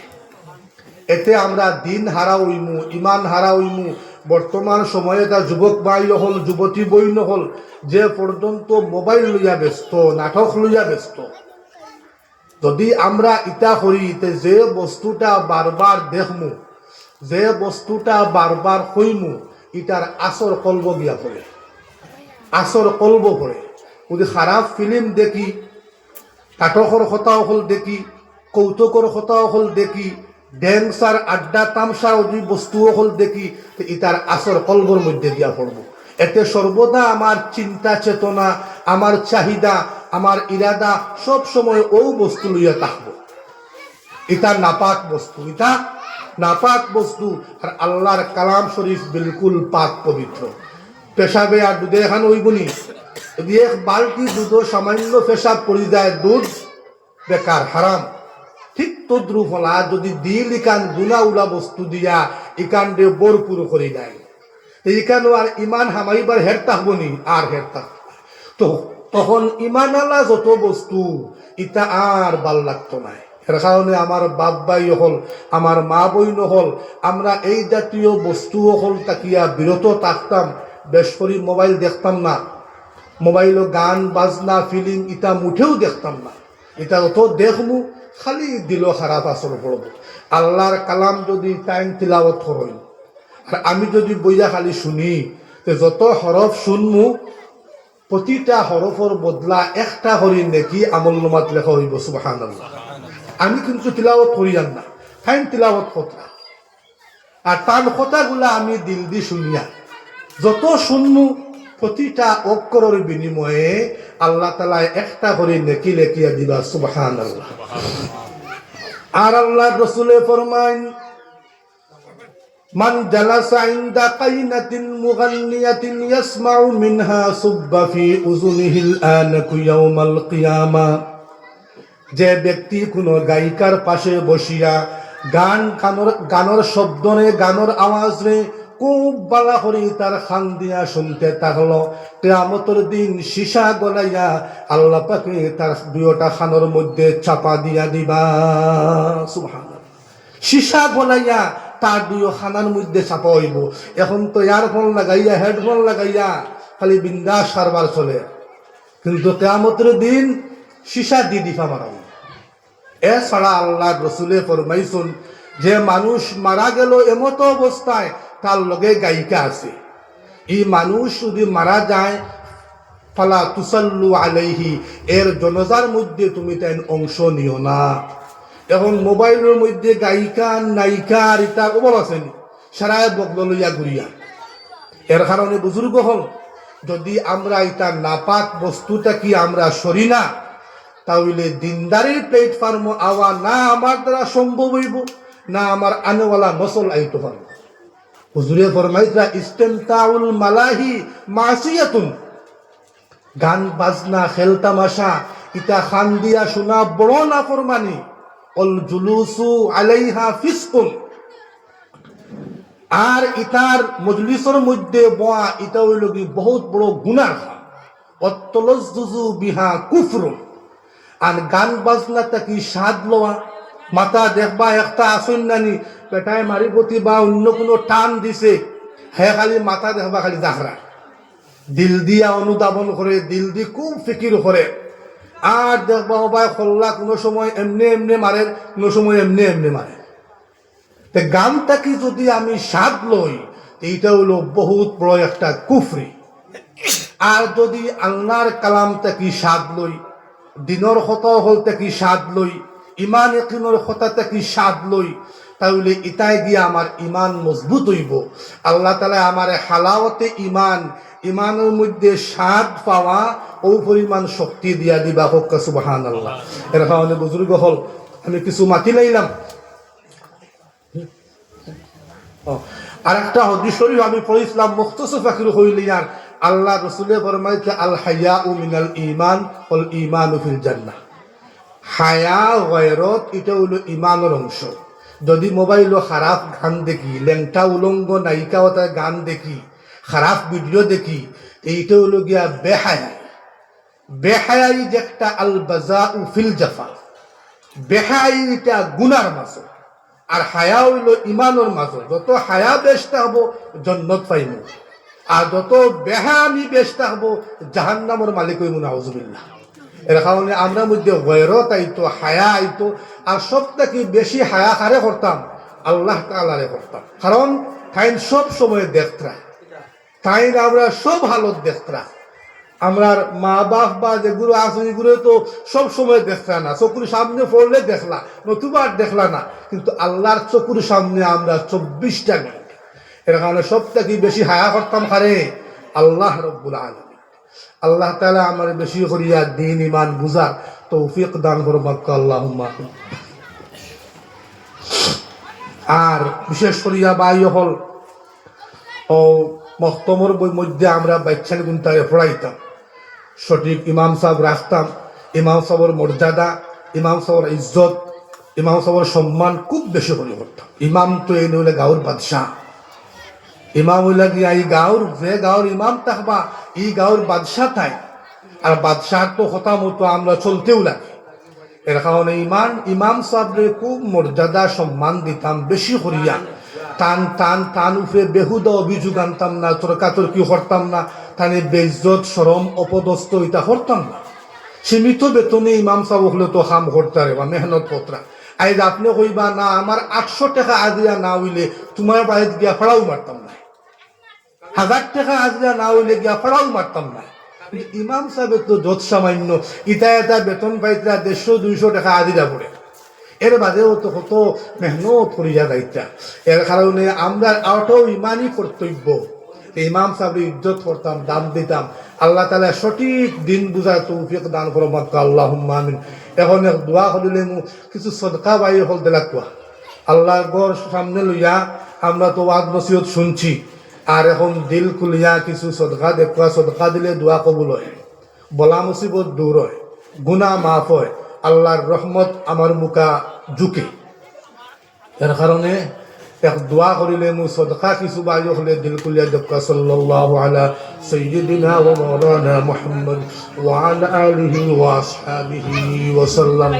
এতে আমরা দিন হারা হইমু ইমান হারা হইমু বর্তমান সময়ে তা যুবক ভাই হল যুবতী বইন হল যে পর্যন্ত মোবাইল লইয়া ব্যস্ত নাটক লইয়া ব্যস্ত যদি আমরা ইটা করি যে বস্তুটা বারবার দেখমু যে বস্তুটা বারবার হইমু ইটার আসর কলব গিয়া পড়ে আসর কলব পড়ে যদি খারাপ ফিল্ম দেখি নাটকর কথা হল দেখি কৌতুকর কথা হল দেখি ড্যান্স আর আড্ডা তামসা যদি বস্তু হল দেখি ইটার আসর কলবর মধ্যে দিয়া পড়ব এতে সর্বদা আমার চিন্তা চেতনা আমার চাহিদা আমার ইরাদা সব সময় ও বস্তু লইয়া থাকবো এটা নাপাক বস্তু এটা নাপাক বস্তু আর আল্লাহর কালাম শরীফ বিলকুল পাক পবিত্র পেশাবে আর দুধে এখানে ওইগুনি যদি এক বালতি দুধ সামান্য পেশাব পড়ি যায় দুধ বেকার হারাম ঠিক তদ্রুপ হলা যদি দিল ইকান গুনা উলা বস্তু দিয়া ইকান দিয়ে ভরপুর করে দেয় ইকানো আর ইমান হামাইবার হের থাকবো নি আর হের থাকবো তো তখন ইমান আলা যত বস্তু ইটা আর ভাল লাগতো নাই এর কারণে আমার বাপ ভাই হল আমার মা বইন হল আমরা এই জাতীয় বস্তু হল তাকিয়া বিরত থাকতাম বেশ করে মোবাইল দেখতাম না মোবাইল গান বাজনা ফিল্ম ইটা মুঠেও দেখতাম না এটা অত দেখমু খালি দিল খারাপ আসর পড়ব আল্লাহর কালাম যদি টাইম তিলাওয়াত হইল আর আমি যদি বইয়া খালি শুনি যত হরফ শুনমু প্রতিটা হরফর বদলা একটা হরি নেকি আমল নামাত লেখা হইব সুবহানাল্লাহ আমি কিন্তু তিলাওয়াত করিয়াম না ফাইন তিলাওয়াত কথা আর তার কথাগুলা আমি দিল দি শুনিয়া যত শুনমু প্রতিটা অক্ষরের বিনিময়ে আল্লাহ তাআলা একটা করে নেকি লেখিয়া দিবা সুবহানাল্লাহ আর আল্লাহ রাসূলে ফরমায় মান জালাসা ইনদা কাইনাতিন মুগান্নিয়াতিন ইয়াসমাউ মিনহা সুব্বা ফি উযুনিহিল আনাকু ইয়াউমাল কিয়ামা যে ব্যক্তি কোনো গায়িকার পাশে বসিয়া গানের শব্দরে গানের আওয়াজ রে খুব বালা করে তার খান দিয়া শুনতে থাকলো কিয়ামতের দিন সীসা গলাইয়া আল্লাহ পাকে তার দুইটা খানের মধ্যে চাপা দিয়া দিবা সুবহানাল্লাহ সীসা গলাইয়া তার দুই খানার মধ্যে চাপা হইব এখন তো ইয়ারফোন লাগাইয়া হেডফোন লাগাইয়া খালি বিন্দাস সারবার চলে কিন্তু কিয়ামতের দিন সীসা দি দিফা মারাও এছাড়া আল্লাহ রসুলে ফরমাইছেন যে মানুষ মারা গেল এমত অবস্থায় তার লগে গায়িকা আছে এই মানুষ যদি মারা যায় ফালা তুসাল্লু আলাইহি এর জনাজার মধ্যে তুমি তাই অংশ নিও না এখন মোবাইলের মধ্যে গায়িকা নায়িকা আর ইটা অভাব আছে সারায় বগল লইয়া ঘুরিয়া এর কারণে বুজুর্গ হল যদি আমরা এটা নাপাক বস্তুটা কি আমরা সরি না তাহলে দিনদারির প্ল্যাটফর্ম আওয়া না আমার দ্বারা সম্ভব হইব না আমার আনেওয়ালা নসল আইতে পারব হুজুরে ফরমাইতরা ইস্তেমতাউল মালাহি মাসিয়াতুন গান বাজনা খেল তামাশা ইটা খান দিয়া শোনা বড় না ফরমানি অল জুলুসু আলাইহা ফিসকুন আর ইতার মজলিসের মধ্যে বয়া ইটা হইল কি বহুত বড় গুনার কাম অত্তলজ্জুজু বিহা কুফরুন আর গান বাজনা তাকি স্বাদ লওয়া, মাথা দেখবা একটা আসন নানি পেটায় মারি প্রতি বা অন্য কোনো টান দিছে, হ্যাঁ খালি মাথা দেখবা খালি দাহরা, দিল দিয়া অনুধাবন করে, দিল দিয়ে খুব ফিকির করে। আর দেখবা বাবা খোল্লা কোনো সময় এমনি এমনি মারে, কোনো সময় এমনি এমনি মারে। গান থাকি যদি আমি স্বাদ লই, এইটা হলো বহুত বড় একটা কুফরি। আর যদি আল্লাহর কালাম থাকি স্বাদ লই, দিনের কথা হল থাকি স্বাদ লই, ইমান ইয়াকিনের কথা থাকি স্বাদ লই, তাহলে ইতাই গিয়ে আমার ইমান মজবুত হইব। আল্লাহ তাআলা আমার হালাওয়াতে ইমান, ইমানের মধ্যে স্বাদ পাওয়া ও পরিমাণ শক্তি দিয়া দিবা। হোক সুবহানাল্লাহ। এর কারণে বুজুর্গ হল আমি কিছু মাতি লাইলাম। আর একটা হাদিস শরীফ আমি পড়িছিলাম, মুখতাসর ফাকির হইলি আর আল্লাহ রাসূলে ফরমাইছে আল হায়াউ মিনাল ঈমান ওয়াল ঈমানু ফিল জান্নাহ। হায়া গয়রত এটা হলো ঈমানের অংশ। যদি মোবাইলও খারাপ গান দেখি, ল্যাংটা উলঙ্গ নায়িকাওয়াতার গান দেখি, খারাপ ভিডিও দেখি, এইটা হলো গিয়া বেহায়াই। বেহায়াই যে একটা আল বাজাউ ফিল জাফা, বেহায়াই এটা গুনার মাঝে, আর হায়া হইল ইমানের মাঝে। যত হায়া বেশ থাকবো জান্নাত পাইব, আর যত বেহা আমি বেশ থাকবো জাহান্নামের মালিক হইব, নাউজুবিল্লাহ। এর কারণে আমরা মধ্যে গয়রত আইতো, হায়া আইতো। আর সব থেকে বেশি হায়া কারে করতাম? আল্লাহ তাআলারে করতাম। কারণ তাইন সব সময় দেখতরা, তাইন আমরা সব হালত দেখতরা। আমরার মা বাপ বা যেগুলো আছে এগুলো তো সব সময় দেখলা না, চকুর সামনে পড়লে দেখলা, নতুবা আর দেখলা না। কিন্তু আল্লাহর চকুর সামনে আমরা 24টা ঘন্টা। এর কারণে সব থেকে বেশি হায়া করতাম কারে? আল্লাহ রব্বুল আলামিন। আল্লাহ তাআলা আমার বেশি করিয়া দিন ইমান বুঝার তৌফিক দান করুক, আল্লাহুম্মা। আর বিশেষ করিয়া বাই হল ও মহতমর বই মধ্যে আমরা বাচ্চান গুনতারে পড়াইতাম, সঠিক ইমাম সাহেব রাখতাম। ইমাম সাহেবের মর্যাদা, ইমাম সাহেবের ইজ্জত, ইমাম সাহেবের সম্মান খুব বেশি করে করতাম। ইমাম তো এই হইলে গাঁর বাদশাহ। ইমাম হইলা গিয়া এই গাঁর, যে গাঁর ইমাম থাকবা এই গাঁর বাদশাহ তাই। আর বাদশাহ তো কথা মতো আমরা চলতেও লাগে। এর কারণে ইমাম সাহেবরে খুব মর্যাদা সম্মান দিতাম বেশি করিয়া। টান উপরে বেহুদা অভিযোগ আনতাম না, তর্কাতর্কি করতাম না, তানে বেইজ্জত শরম অপদস্থ এটা করতাম না। সীমিত বেতনে ইমাম সাহেব হলে তো কাম করতারে বা মেহনত করতা। আজ আপনি কইবা না আমার 800 টাকা আজিরা না হইলে তোমার বাড়িতে গিয়া ফাড়াও মারতাম না, 1000 টাকা আজিরা না হইলে গিয়া ফাড়াও মারতাম না। ইমাম সাহেবের তো যত সামান্য এটা বেতন পাইতা 150-200 টাকা আজিরা পড়ে। এর বাদেও তো কত মেহনত করিয়া যাইতা। এর কারণে আমরা আওটাও ইমানই কর্তব্য। ইমাম সাহেবের ইজ্জত করতাম, দাম দিতাম। আল্লাহ তাআলা সঠিক দিন বুঝার তৌফিক দান করুক, আল্লাহুম্মা আমিন। এখন এক দোয়া করিলে কিছু সদকা বাই হল দিলা কোয়া। আল্লাহর গড় সামনে লইয়া আমরা তো ওয়াজ নসিহত শুনছি, আর এখন দিল খুলিয়া কিছু সদকা দেখুয়া। সদকা দিলে দোয়া কবুল হয়, বলা মুসিবত দূর হয়, গুনাহ মাফ হয়, আল্লাহর রহমত আমার মুখা ঝুঁকে। এর কারণে এক দোয়া করিলে মু সদকা কিছু বাই হলে দিল খুলিয়া দেখুয়া। সাল্লাল্লাহু আলা সাইয়্যিদিনা ওয়া মাওলানা মুহাম্মদ ওয়া আলা আলিহি ওয়া আসহাবিহি ওয়া সাল্লাম।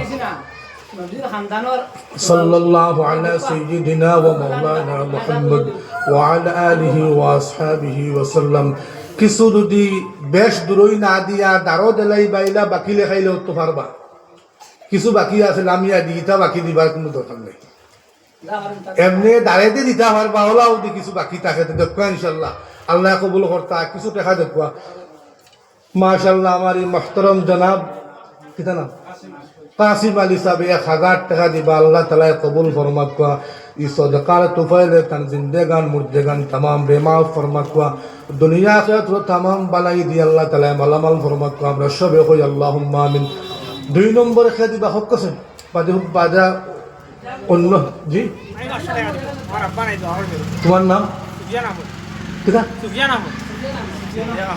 সাল্লাল্লাহু আলা সাইয়্যিদিনা ওয়া মাওলানা মুহাম্মদ ওয়া আলা আলিহি ওয়া আসহাবিহি ওয়া সাল্লাম। কিছু যদি বেশ দূরই না দিয়া দারো দেলাই বাইলা বাকি লেখাইলেও তো পারবা। কিছু বাকি আছে আমি দিতা, বাকি দিবার কোনো দরকার নেই। এমনি দাঁড়াইতে দিতে পারবা, ওলাও দি কিছু বাকি থাকে তো দেখবা ইনশাল্লাহ আল্লাহ কবুল করতা। কিছু টাকা দেখবা। মাশাআল্লাহ আমার এই মুহতারাম জনাব কিতা নাম কাসিম আলী সাহেব 1000 টাকা দিবা, আল্লাহ তাআলা কবুল ফরমাক। ই সদকার তুফাইলে তান জিন্দেগান মুর্দেগান तमाम বেমাফ ফরমাক। দুনিয়া আখিরাত तमाम বালাই দি আল্লাহ তাআলা মালামাল ফরমাক। আমরা সবে কই আল্লাহুম্মা আমিন। 2 নম্বরে খেয়ে দিবা হক কসেন বাজা অন্য জি। তোমার নাম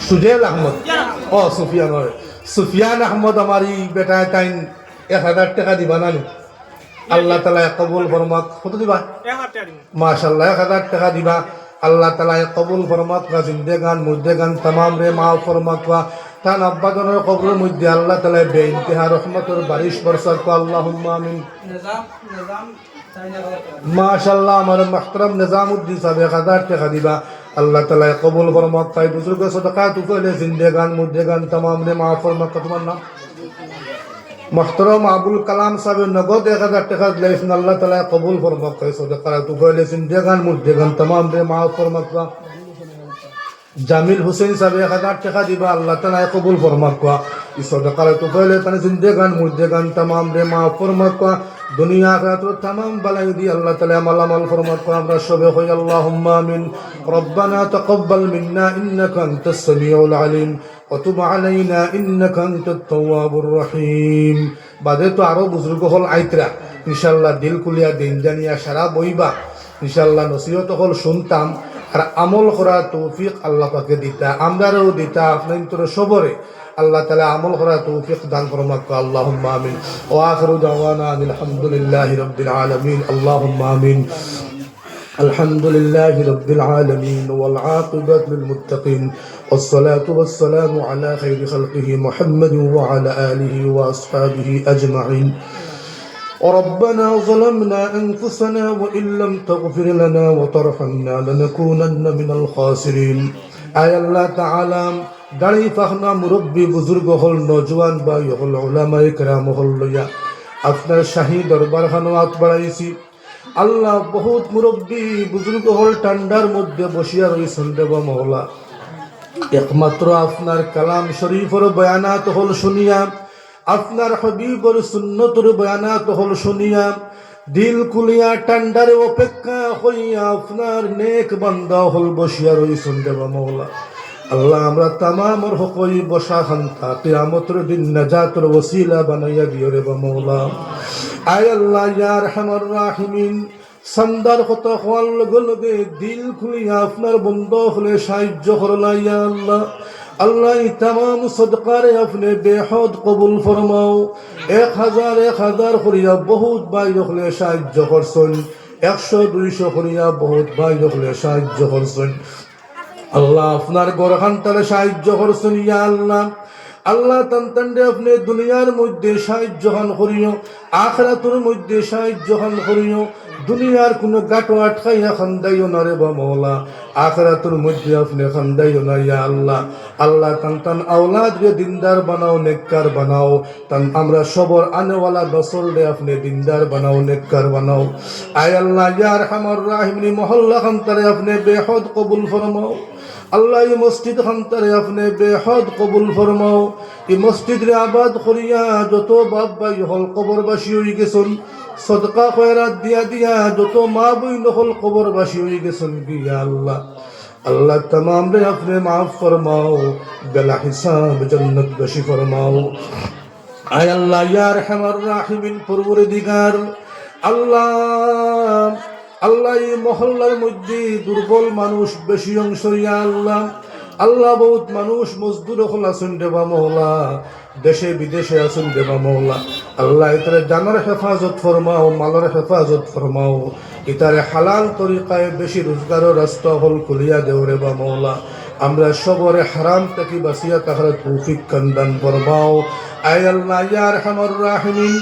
সুজেল আহমদ। ও সুফিয়ান, সুফিয়ান আহমদ আমার এই বেটায় তাই 1000 টাকা দিবা না? আল্লাহ তাআলা কবুল ফরমাক। কত দিবা? মাশাআল্লাহ 1000 টাকা দিবা। আল্লাহ তাআলা কবুল ফরমাক। জিন্দেগান মুর্দেগান तमाम রে মাফ ফরমাক। তান আব্বাগণের কবরের মধ্যে আল্লাহ তাআলা বেইনতেহা রহমতের বারিশ বর্ষার কো আল্লাহুম্মা আমিন। মাশাআল্লাহ আমার মুহতারাম নিজামউদ্দিন সাহেব 1000 টাকা দিবা আল্লাহ তাআলা কবুল ফরমাক। তাই বুজুর্গ সদকা তুফলে জিন্দেগান মুদ্দেগান तमाम ने माफ फरमा। তোমার নাম মুহতারাম আবুল কালাম সাহেব নগদ 1000 টাকা দিলেন আল্লাহ তাআলা কবুল ফরমাক। তাই সদকা তুফলে জিন্দেগান মুদ্দেগান तमाम ने माफ फरमाक। জামিল হোসেন সাহেব 1000 টাকা দিবা আল্লাহ তাআলা কবুল ফরমাক। ই সদকা তুফলে তানে জিন্দেগান মুদ্দেগান तमाम ने माफ फरमाक। दुनिया आखिरत तमाम बलाई दी अल्लाह ताला अमल फरमात को আমরা সবে হই আল্লাহুম্মা আমিন। रब्बना तقبل منا انك انت السميع العليم وتب علينا انك انت التواب الرحيم। বাদে তো আরো বুজুর্গ হল আইতরা ইনশাআল্লাহ দিল কুলিয়া দিন জানিয়া সারা বইবা ইনশাআল্লাহ নসিহত হল শুনতাম আর আমল করা তৌফিক আল্লাহ পাকে দিতা আমরাও দিতা আপনাদের সবরে আল্লাহ তাআলা আমল করা তৌফিক দান ফরমাক। আল্লাহুম্মা আমিন। ওয়া আখিরু দাওয়ানা আলহামদুলিল্লাহি রাব্বিল আলামিন। আল্লাহুম্মা আমিন। আলহামদুলিল্লাহি রাব্বিল আলামিন ওয়াল আকিবাতু লিল মুত্তাকিন ওয়াসসালাতু ওয়াসসালামু আলা খায়রি খালকিহি মুহাম্মাদিন ওয়া আলা আলিহি ওয়া আসহাবিহি আজমাইন। ربنا ظلمنا أنفسنا وإن لم تغفر لنا وترحمنا لنكونن من الخاسرين। آي الله تعالى দাঁড়ি ফাখনা মুরব্বী বুজুর্গ হল নজওয়ান বা হল উলামায়ে কেরাম হল লইয়া আপনার শাহী দরবার খানোয়াত বাড়াইছি আল্লাহ। বহুত মুরব্বী বুজুর্গ হল ঠান্ডার মধ্যে বসিয়া রইছেন দেব মওলা। একমাত্র আপনার কালাম শরীফের বয়ানাত হল শুনিয়া আপনার হাবিবের সুন্নতের বয়ানাত হল শুনিয়া দিল কুলিয়া ঠান্ডার অপেক্ষা হইয়া আপনার নেক বান্দা হল বসিয়া রইছেন দেব মওলা। আল্লাহ আমরা তামামর হকই বসা খান্তা কিয়ামতের দিন নাজাতের ওসিলা বানাইয়া দিও রে মওলা। আয় আল্লাহ ইয়া আরহামার রাহিমিন সন্দার কত হওয়ার লগে লগে দিল খুলিয়া আপনার বন্ধ হলে সাহায্য করলা ইয়া আল্লাহ। আল্লাহ তামাম সদকারে আপনি বেহদ কবুল ফরমাও। 1000 করিয়া বহুত ভাই হলে সাহায্য করছেন 100 200 করিয়া বহুত ভাই হলে সাহায্য করছেন আল্লাহ। আপনার গরখান তালে সাহায্য করছেন ইয়া আল্লাহ। আল্লাহ তান্তান্ডে আপনি দুনিয়ার মধ্যে সাহায্য খান করিও আখিরাতের মধ্যে সাহায্য খান করিও। দুনিয়ার কোনো গাটো আটকাইয়া খান্দাইও না রে বা মওলা। আখিরাতের মধ্যে আপনি খান্দাইও না ইয়া আল্লাহ। আল্লাহ তান্তান আওলাদকে দিনদার বানাও নেককার বানাও। তান আমরা সবর আনেওয়ালা নসল রে আপনি দিনদার বানাও নেককার বানাও। আয় আল্লাহ ইয়া আরহামার রাহিমিন মহল্লা খান্তারে আপনি বেহদ কবুল ফরমাও। আল্লাহ এই মসজিদ খান্তারে আপনি বেহদ কবুল ফরমাও। এই মসজিদ রে আবাদ করিয়া যত বাপ ভাই হল কবরবাসী হয়ে গেছেন সদকা খয়রাত দিয়া দিয়া যত মা বই হল কবরবাসী হয়ে গেছেন ইয়া আল্লাহ। আল্লাহ तमाम রে আপনি মাফ ফরমাও বেলা হিসাব জান্নাত বাসী ফরমাও। আয় আল্লাহ ইয়া আরহামার রাহিমিন পরওয়ারদিগার আল্লাহ আল্লাহ এই মহল্লার মধ্যে দুর্বল মানুষ বেশি অংশ ইয়া আল্লাহ। আল্লাহ বহুত মানুষ মজদুর হল আছেন দেবা মওলা দেশে বিদেশে আছেন দেবা মওলা। আল্লাহ ইতারে জানার হেফাজত ফরমাও মালের হেফাজত ফরমাও। ইতারে হালাল তরিকায় বেশি রোজগারের রাস্তা হল খুলিয়া দেও রে বা মওলা। আমরা সবরে হারাম থেকে বাঁচিয়া তাহার তৌফিক কান্দান ফরমাও। আয় আল্লাহ ইয়া আরহামার রাহিমিন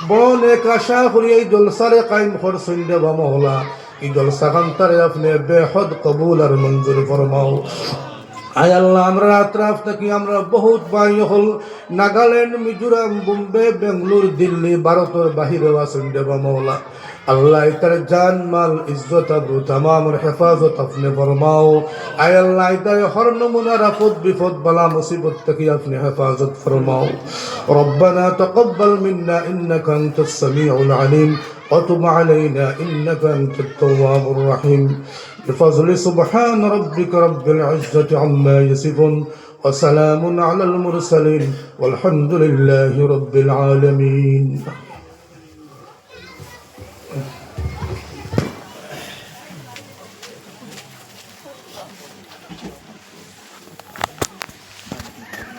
বড় নেক আশা করি এই জলসারে কায়েম করছেন দেবা মওলা। এই জলসা খান্তারে আপনি বেহদ কবুল আর মঞ্জুর ফরমাও। আয় আল্লাহ আমরা আত্রাফ থাকি আমরা বহুত ভাই হল নাগাল্যান্ড মিজোরাম বোম্বে বেঙ্গলোর দিল্লি ভারতের বাহিরে আছেন দেবা মওলা। আল্লাহ ইতার জান মাল ইজ্জত আবরু তামামের হেফাজত আপনি ফরমাও। আয় আল্লাহ ইতার হর নমুনার আপদ বিপদ বালা মুসিবত থেকে আপনি হেফাজত ফরমাও। রব্বানা তাকাব্বাল মিন্না ইন্নাকা আনতাস সামিউল আলিম وتب علينا إنك أنت التواب الرحيم بفضل سبحان ربك رب العزة عما يصفون وسلام على المرسلين والحمد لله رب العالمين.